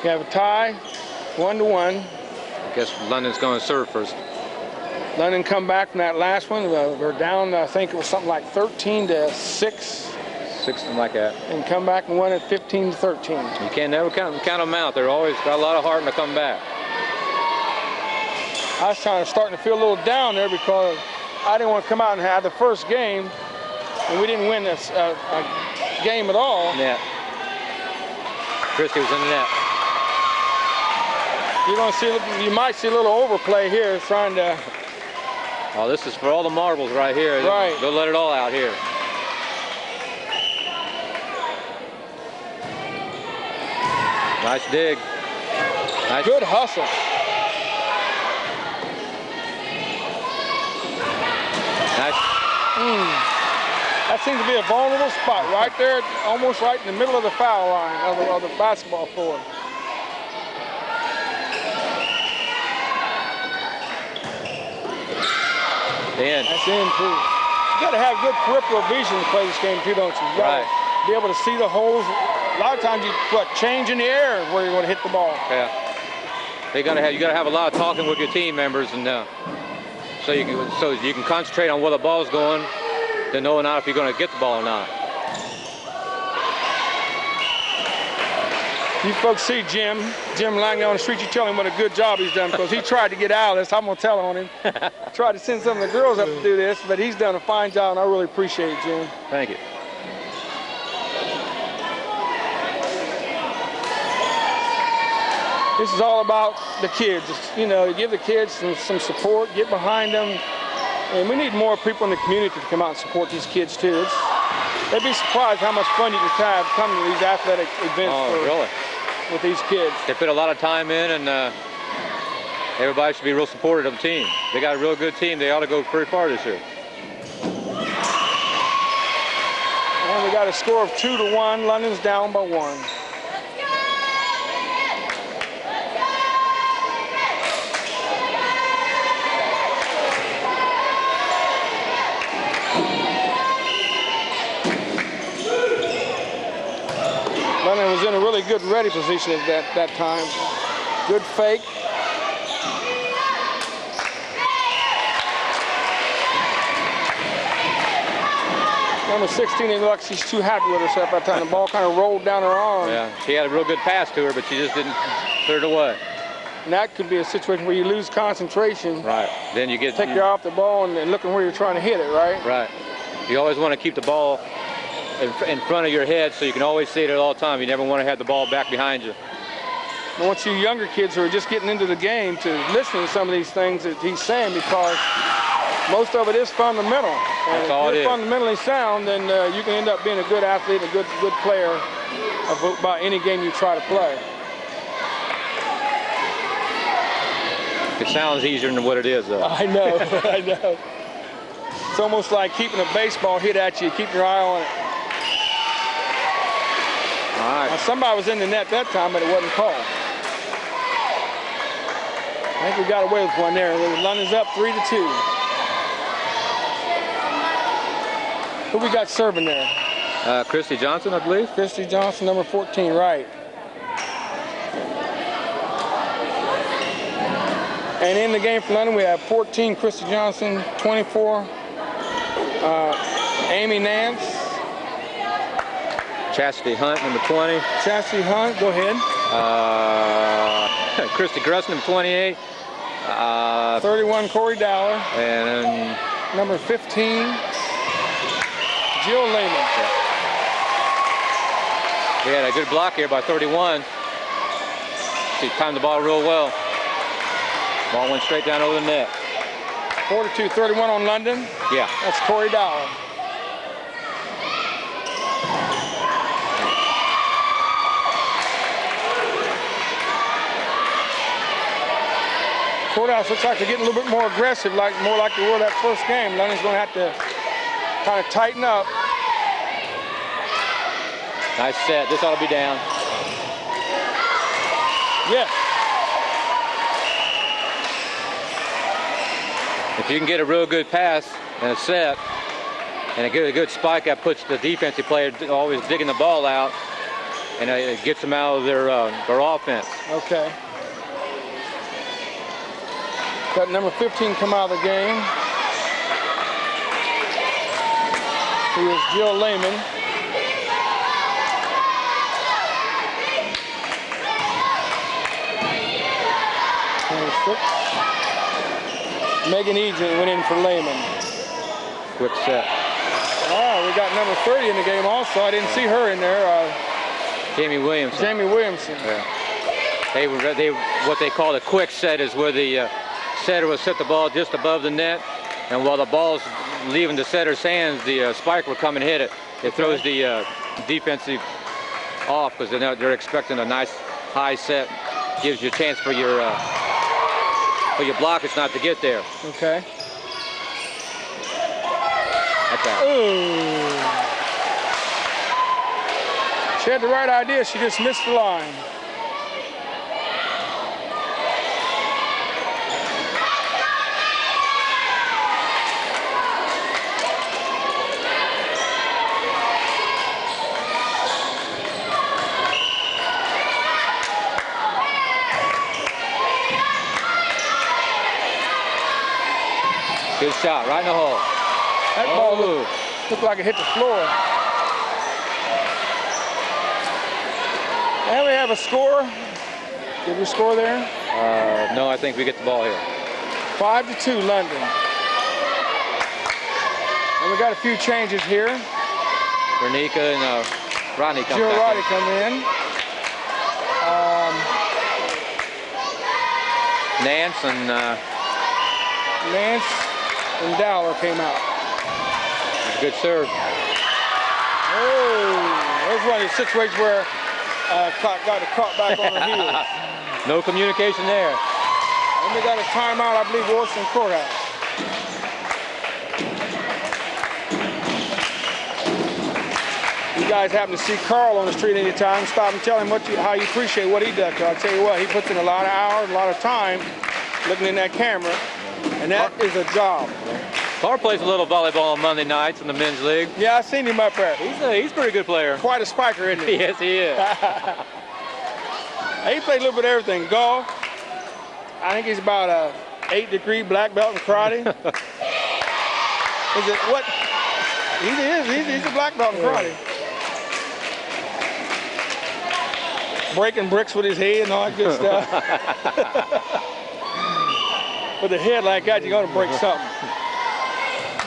We have a tie, 1-1. I guess London's going to serve first. London come back from that last one. We're down, I think it was something like 13-6. Something like that. And come back and win it 15-13. You can never count them out. They're always got a lot of heart in to come back. I was starting to feel a little down there because I didn't want to come out and have the first game, and we didn't win this a game at all. Yeah. Christie was in the net. You might see a little overplay here, trying to. Oh, this is for all the marbles right here. Right. They'll let it all out here. Nice dig. Nice. Good hustle. Nice. That seems to be a vulnerable spot right there, almost right in the middle of the foul line of the basketball floor. In. That's in too. You got to have good peripheral vision to play this game too, don't you? You right. Be able to see the holes. A lot of times you change in the air where you're going to hit the ball. Yeah. You got to have a lot of talking with your team members, and so you can concentrate on where the ball's going, to know not if you're going to get the ball or not. You folks see Jim Langley on the street, you tell him what a good job he's done because he tried to get out of this. I'm going to tell on him. Tried to send some of the girls up to do this, but he's done a fine job, and I really appreciate it, Jim. Thank you. This is all about the kids. You know, give the kids some support, get behind them. And we need more people in the community to come out and support these kids, too. They'd be surprised how much fun you can have coming to these athletic events really? With these kids. They put a lot of time in, and everybody should be real supportive of the team. They got a real good team. They ought to go pretty far this year. And we got a score of 2-1. London's down by 1. London was in a really good ready position at that time. Good fake. Number 16, it looks like she's too happy with herself at that time. The ball kind of rolled down her arm. Yeah, she had a real good pass to her, but she just didn't clear it away. And that could be a situation where you lose concentration. Right. Then you get... Take you off the ball and looking where you're trying to hit it, right? Right. You always want to keep the ball in front of your head so you can always see it at all times. You never want to have the ball back behind you. I want you younger kids who are just getting into the game to listen to some of these things that he's saying, because most of it is fundamental. And That's all it is. If you're fundamentally sound, then you can end up being a good athlete, a good player of about any game you try to play. It sounds easier than what it is, though. I know, I know. It's almost like keeping a baseball hit at you, keep your eye on it. All right. Now, somebody was in the net that time, but it wasn't called. I think we got away with one there. London's up 3-2. Who we got serving there? Christy Johnson, I believe. Christy Johnson, number 14, right. And in the game for London, we have 14, Christy Johnson, 24, Amy Nance. Chastity Hunt, number 20. Chastity Hunt, go ahead. Christy Gress, number 28. 31, Corey Dowler. And number 15, Jill Lehman. We had a good block here by 31. She timed the ball real well. Ball went straight down over the net. 42-31 on London. Yeah. That's Corey Dowler. Courthouse looks like they're getting a little bit more aggressive, more like they were that first game. London's going to have to kind of tighten up. Nice set. This ought to be down. Yes. If you can get a real good pass and a set and a good spike, that puts the defensive player always digging the ball out, and it gets them out of their offense. Okay. Got number 15 come out of the game. Who is Jill Lehman. Megan Egan went in for Lehman. Quick set. Oh, we got number 30 in the game also. I didn't see her in there. Jamie Williamson. Jamie Williamson. Yeah. What they call a quick set is where the setter will set the ball just above the net, and while the ball's leaving the setter's hands, the spiker will come and hit it. It throws the defensive off because they're expecting a nice high set. Gives you a chance for your blockers not to get there. Okay. That's out. Ooh. She had the right idea. She just missed the line. Good shot, right in the hole. That ball looked like it hit the floor. And we have a score. Did we score there? No, I think we get the ball here. 5-2 London. And we got a few changes here. Vernica and Rodney come Jill back Rodney in. come in. Nance and Dowler came out. That's a good serve. Oh, there's one of the situations where got caught back on her heels. No communication there. And we got a timeout, I believe, Washington Courthouse. You guys happen to see Carl on the street anytime, stop and tell him how you appreciate what he does. I'll tell you what, he puts in a lot of hours, a lot of time looking in that camera, and that is a job. Carr plays a little volleyball on Monday nights in the men's league. Yeah, I've seen him up there. He's a pretty good player. Quite a spiker, isn't he? Yes, he is. He played a little bit of everything. Golf. I think he's about a 8-degree black belt in karate. Is it what? He is. He's a black belt in karate. Breaking bricks with his head and all that good stuff. With a head like that, you're gonna break something.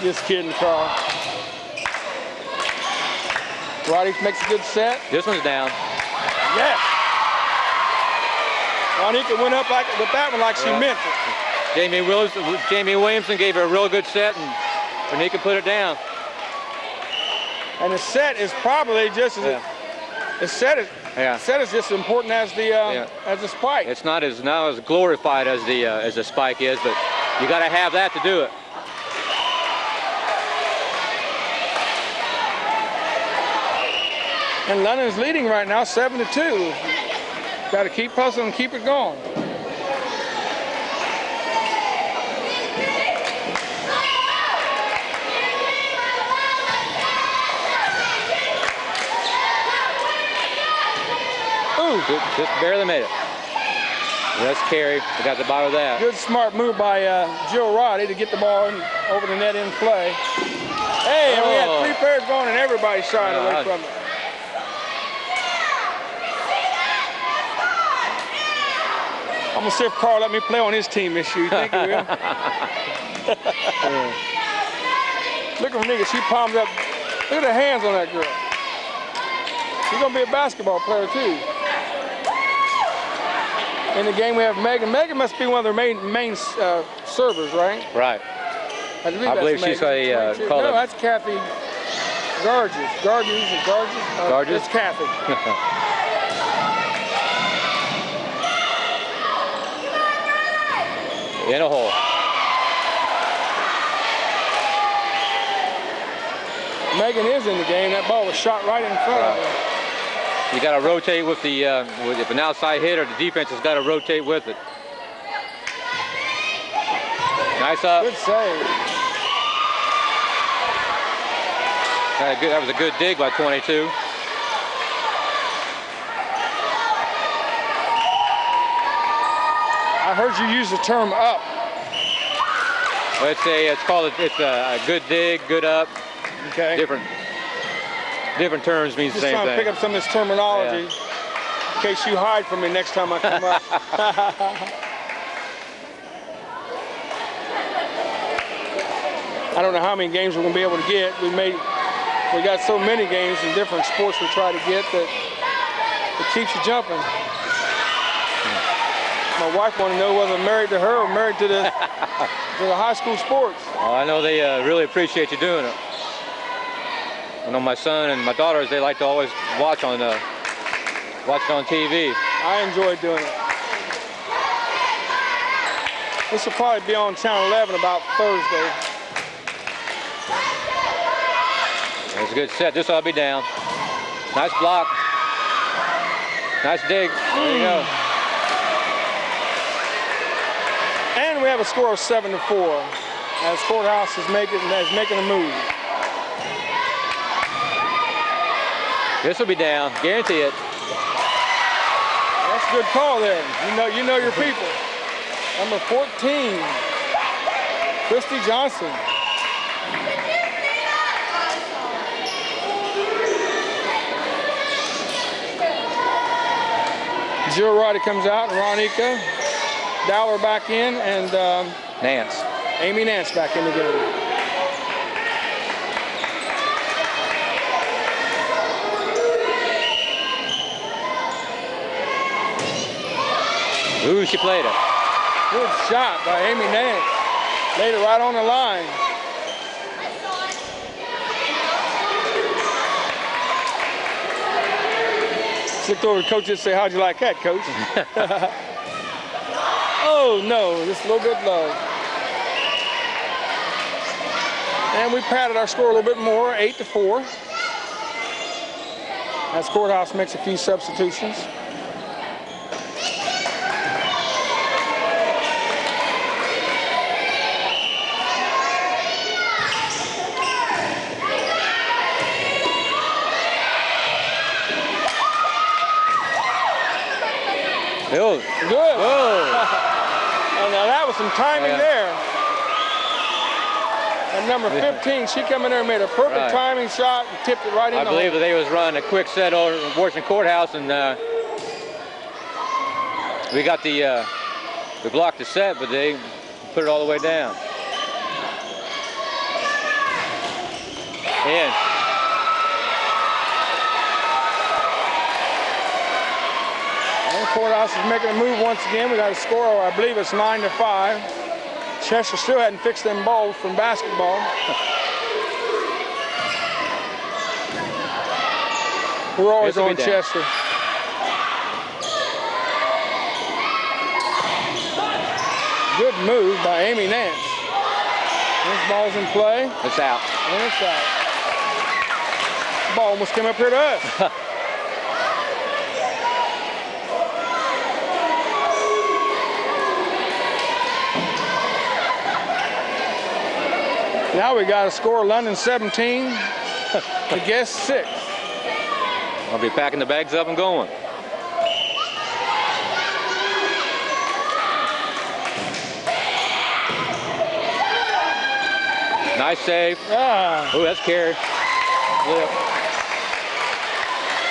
Just kidding, Carl. Roddy makes a good set. This one's down. Yeah. Monica went up with that one like she meant it. Jamie Williamson gave her a real good set, and Monica put it down. And the set is probably just as the set is just as important as the spike. It's not as glorified as the spike is, but you got to have that to do it. And London's leading right now, 7-2. Got to keep hustling and keep it going. Ooh. Just barely made it. Let's carry. We got the bottom of that. Good smart move by Jill Roddy to get the ball over the net in play. Hey, and we had 3 pairs going and everybody shying away from it. I'm gonna see if Carl let me play on his team this year. You think he will? Look at Monica, she palms up. Look at the hands on that girl. She's gonna be a basketball player too. In the game we have Megan. Megan must be one of their main servers, right? Right. I believe she's a called. No, that's Kathy Garges. Garges. It's Kathy. In a hole. Megan is in the game. That ball was shot right in front of her. You got to rotate with the if an outside hitter, the defense has got to rotate with it. Nice up. Good save. That was a good dig by 22. I heard you use the term up. Well, it's a good dig, good up. Okay. Different terms means the same thing. Just trying to pick up some of this terminology in case you hide from me next time I come up. I don't know how many games we're going to be able to get. We got so many games in different sports we try to get that it keeps you jumping. My wife wanted to know whether I'm married to her or married to the high school sports. Oh, I know they really appreciate you doing it. I know my son and my daughters, they like to always watch on TV. I enjoy doing it. This will probably be on Channel 11 about Thursday. That's a good set. This ought to be down. Nice block. Nice dig. There you go. And we have a score of 7-4 as Courthouse is making a move. This will be down. Guarantee it. That's a good call there. You know your people. Number 14, Christy Johnson. Jill Roddy comes out, and Ronika Dowler back in, and Amy Nance back in the game. Ooh, she played it. Good shot by Amy Nance. Laid it right on the line. Looked over to coach and say, "How'd you like that, coach?" Oh no, just a little bit low. And we padded our score a little bit more, 8-4. As Courthouse makes a few substitutions. Good. Whoa. And now that was some timing there. And number 15, she come in there and made a perfect timing shot and tipped it right in. I believe that they was running a quick set over in Washington Courthouse, and we got we blocked the set, but they put it all the way down. In. And Courthouse is making a move once again. We got a score, I believe it's 9-5. Chester still hadn't fixed them balls from basketball. We're always on Chester. Good move by Amy Nance. This ball's in play. It's out. And it's out. The ball almost came up here to us. Now we got a score, London 17 to Guest 6. I'll be packing the bags up and going. Nice save. Oh, that's carry. Yeah.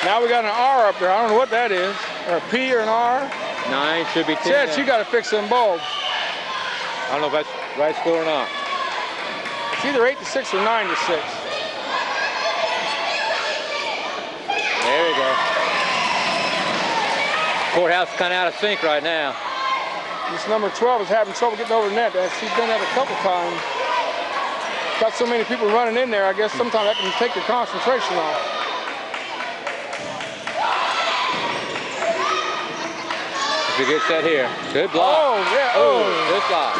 Now we got an R up there. I don't know what that is. Or a P or an R. 9, should be 10. Chad, you got to fix them bulbs. I don't know if that's right score or not. It's either 8-6 or 9-6. There we go. Courthouse is kind of out of sync right now. This number 12 is having trouble getting over the net. She's done that a couple times. Got so many people running in there, I guess sometimes that can take your concentration off. It's a good set here. Good block. Oh, yeah. Oh, good block.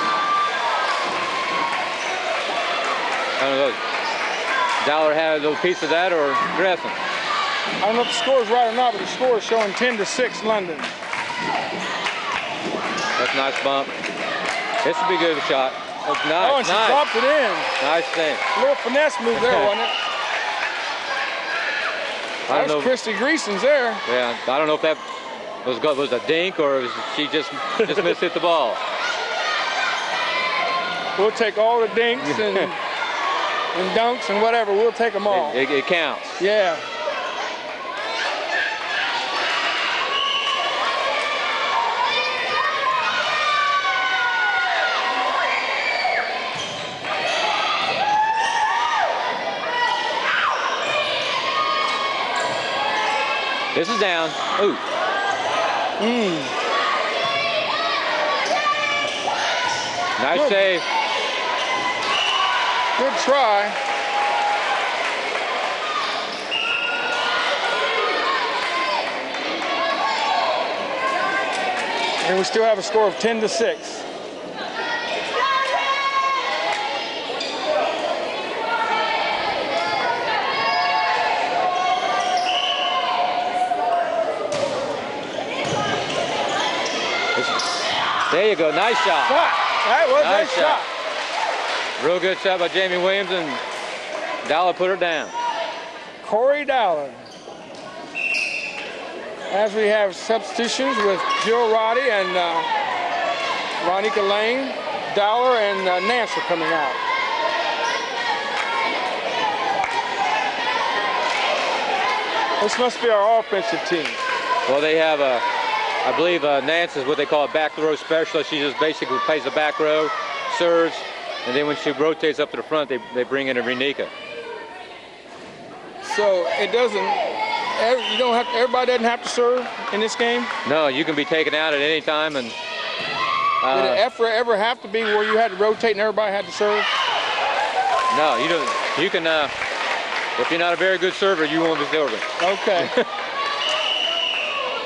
I don't know. Dollar had a little piece of that or dressing. I don't know if the score is right or not, but the score is showing 10-6 London. That's a nice bump. This would be a good shot. That's nice. Oh, and she dropped it in. Nice thing. A little finesse move there, wasn't it? That was Christy Greason's there. Yeah, I don't know if that was a dink or she just mishit the ball. We'll take all the dinks and dunks and whatever. We'll take them all. It counts. Yeah. This is down. Ooh. Nice save. Good try. And we still have a score of 10-6. There you go, nice shot. That was a nice shot. Real good shot by Jamie Williams, and Dollar put her down. Corey Dollar. As we have substitutions with Jill Roddy and Ronika Lane, Dollar and Nance are coming out. This must be our offensive team. Well, they have I believe Nance is what they call a back row specialist. She just basically plays the back row, serves, and then when she rotates up to the front, they bring in a Renika. So it doesn't, you don't have, everybody doesn't have to serve in this game? No, you can be taken out at any time. And did it ever have to be where you had to rotate and everybody had to serve? No, you don't. You can, if you're not a very good server, you won't be serving. Okay.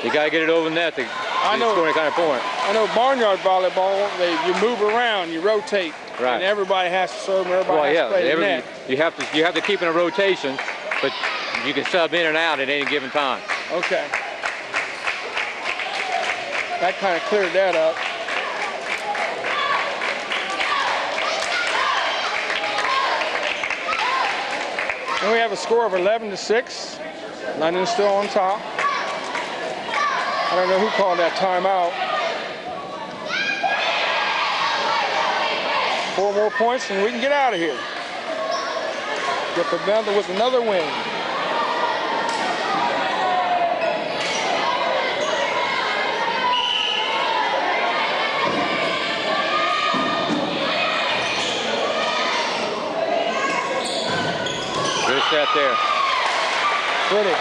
You got to get it over the net to score any kind of point. I know barnyard volleyball, you move around, you rotate, right. And everybody has to serve, and everybody has to play the net. You have to keep in a rotation, but you can sub in and out at any given time. Okay. That kind of cleared that up. And we have a score of 11-6. London's still on top. I don't know who called that timeout. 4 more points and we can get out of here. Get the Bender with another win. Good set there. Pretty.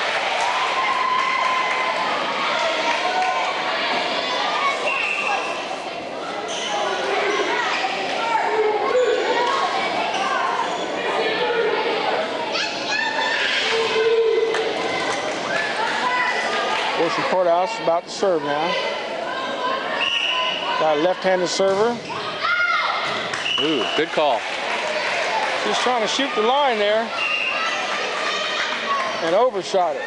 Courthouse about to serve now. Got a left-handed server. Ooh, good call. She's trying to shoot the line there and overshot it.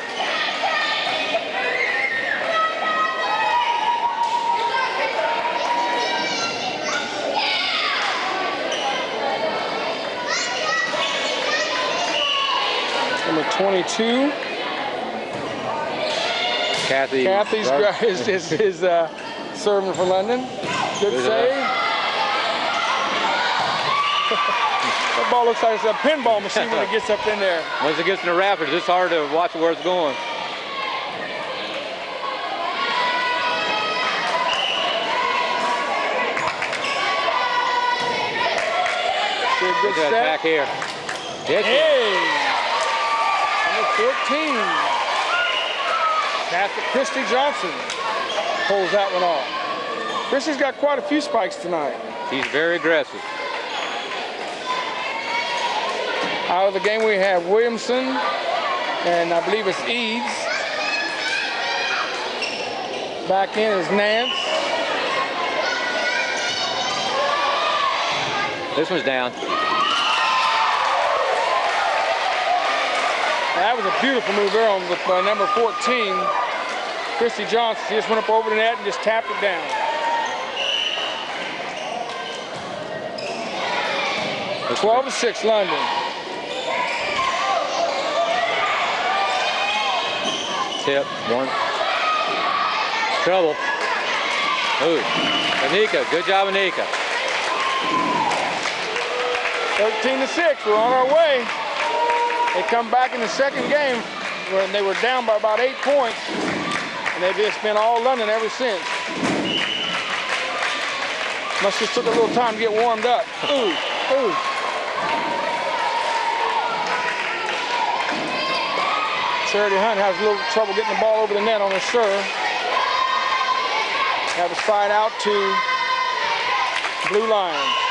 Number 22. Kathy's is serving for London. Good save. That ball looks like it's a pinball machine when it gets up in there. Once it gets in the rapids, it's hard to watch where it's going. Good set. Attack here. Hey! Number 14. Christy Johnson pulls that one off. Christy's got quite a few spikes tonight. He's very aggressive. Out of the game we have Williamson, and I believe it's Eads. Back in is Nance. This one's down. That was a beautiful move there on with number 14, Christy Johnson. She just went up over the net and just tapped it down. That's 12-6 London. Tip, one. Trouble. Ooh, Anika, good job, Anika. 13-6, we're on our way. They come back in the second game when they were down by about 8 points, and they've just been all London ever since. Must just took a little time to get warmed up. Ooh, ooh. Charity Hunt has a little trouble getting the ball over the net on her serve. Have a slide out to Blue Lions.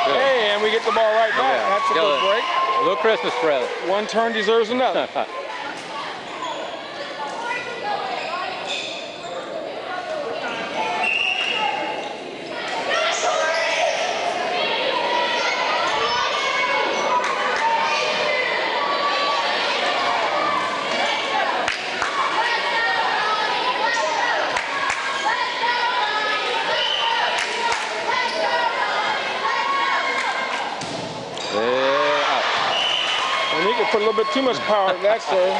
Good. Hey, and we get the ball right back. Yeah. That's a good break. A little Christmas present. One turn deserves another. Put a little bit too much power in that serve.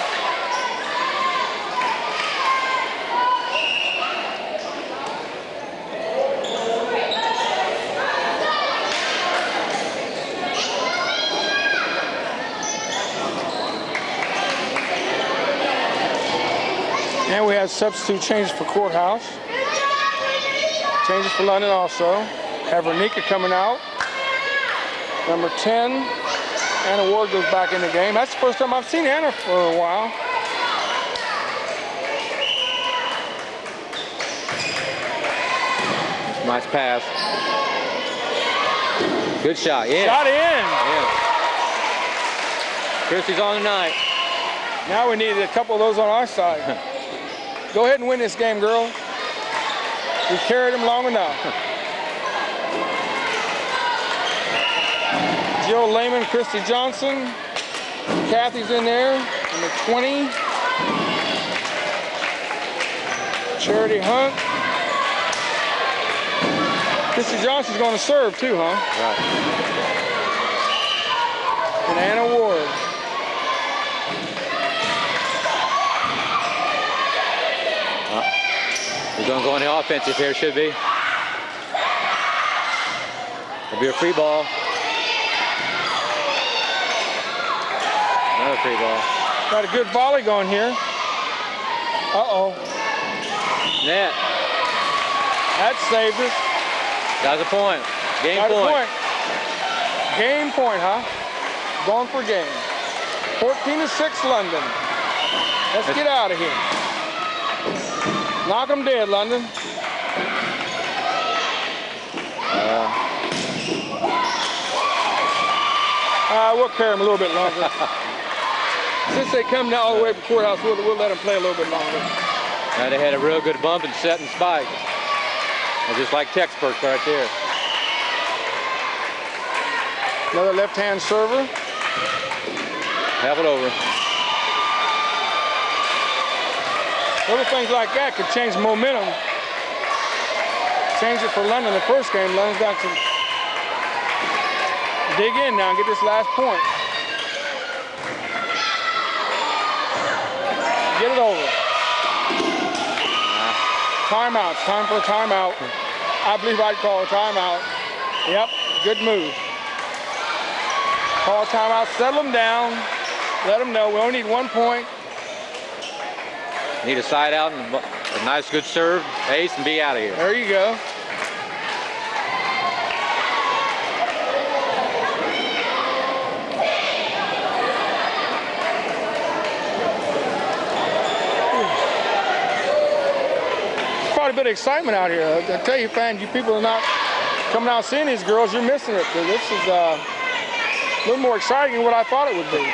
And we have substitute changes for Courthouse. Changes for London also. Have Renika coming out. Number 10. Anna Ward goes back in the game. That's the first time I've seen Anna for a while. Nice pass. Good shot, yeah. Shot in. Yeah. Christy's on tonight. Now we need a couple of those on our side. Go ahead and win this game, girl. We carried them long enough. Jill Lehman, Christy Johnson, Kathy's in there, number 20. Charity Hunt. Christy Johnson's going to serve too, huh? Right. And Anna Ward. Gonna go on the offensive here, should be. It'll be a free ball. Another free ball. Got a good volley going here. Uh-oh. Net. That saved us. Got a point. Game Got point. a point. Game point, huh? Going for game. 14-6 London. Let's get out of here. Knock them dead, London. We'll carry them a little bit longer. Since they come now all the way to the courthouse, we'll let them play a little bit longer. Now they had a real good bump and set and spike. They're just like textbooks right there. Another left-hand server. Have it over. Little things like that could change momentum. Change it for London the first game. London's got to dig in now and get this last point. Get it over. Timeout. It's time for a timeout. I believe I'd call a timeout. Yep, good move. Call a timeout, settle them down, let them know we only need 1 point. Need a side out and a nice good serve, ace, and be out of here. There you go. Quite a bit of excitement out here. I tell you, fans, you people are not coming out seeing these girls, you're missing it. This is a little more exciting than what I thought it would be.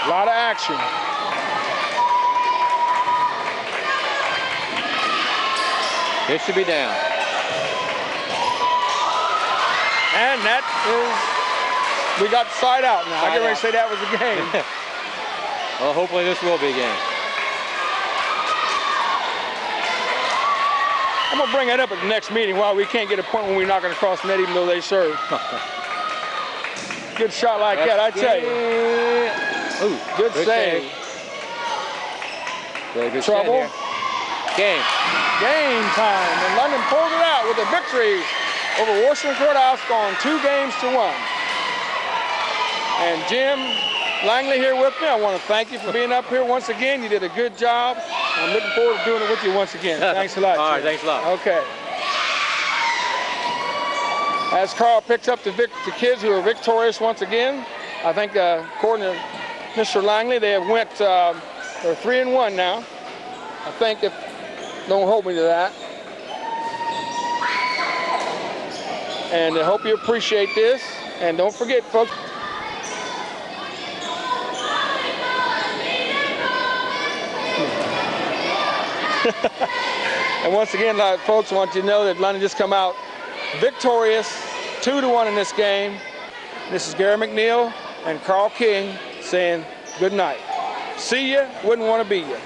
A lot of action. It should be down. And that is, we got the side out now. I get ready to say that was a game. Well, hopefully this will be a game. I'm going to bring that up at the next meeting. Why we can't get a point when we're not going to cross the net even though they serve. Good shot like that, I tell you. Ooh, good save. Good trouble. Game. Game time. And London pulls it out with a victory over Washington Courthouse, going 2-1. And Jim Langley here with me. I want to thank you for being up here once again. You did a good job. I'm looking forward to doing it with you once again. Thanks a lot. All right, thanks a lot. Okay. As Carl picks up the kids who are victorious once again, I think according to Mr. Langley, they have went, they're 3-1 now. I think, if don't hold me to that. And I hope you appreciate this. And don't forget, folks, and once again, folks, I want you to know that London just come out victorious, 2-1 in this game. This is Gary McNeil and Carl King saying good night. See ya, wouldn't want to be ya.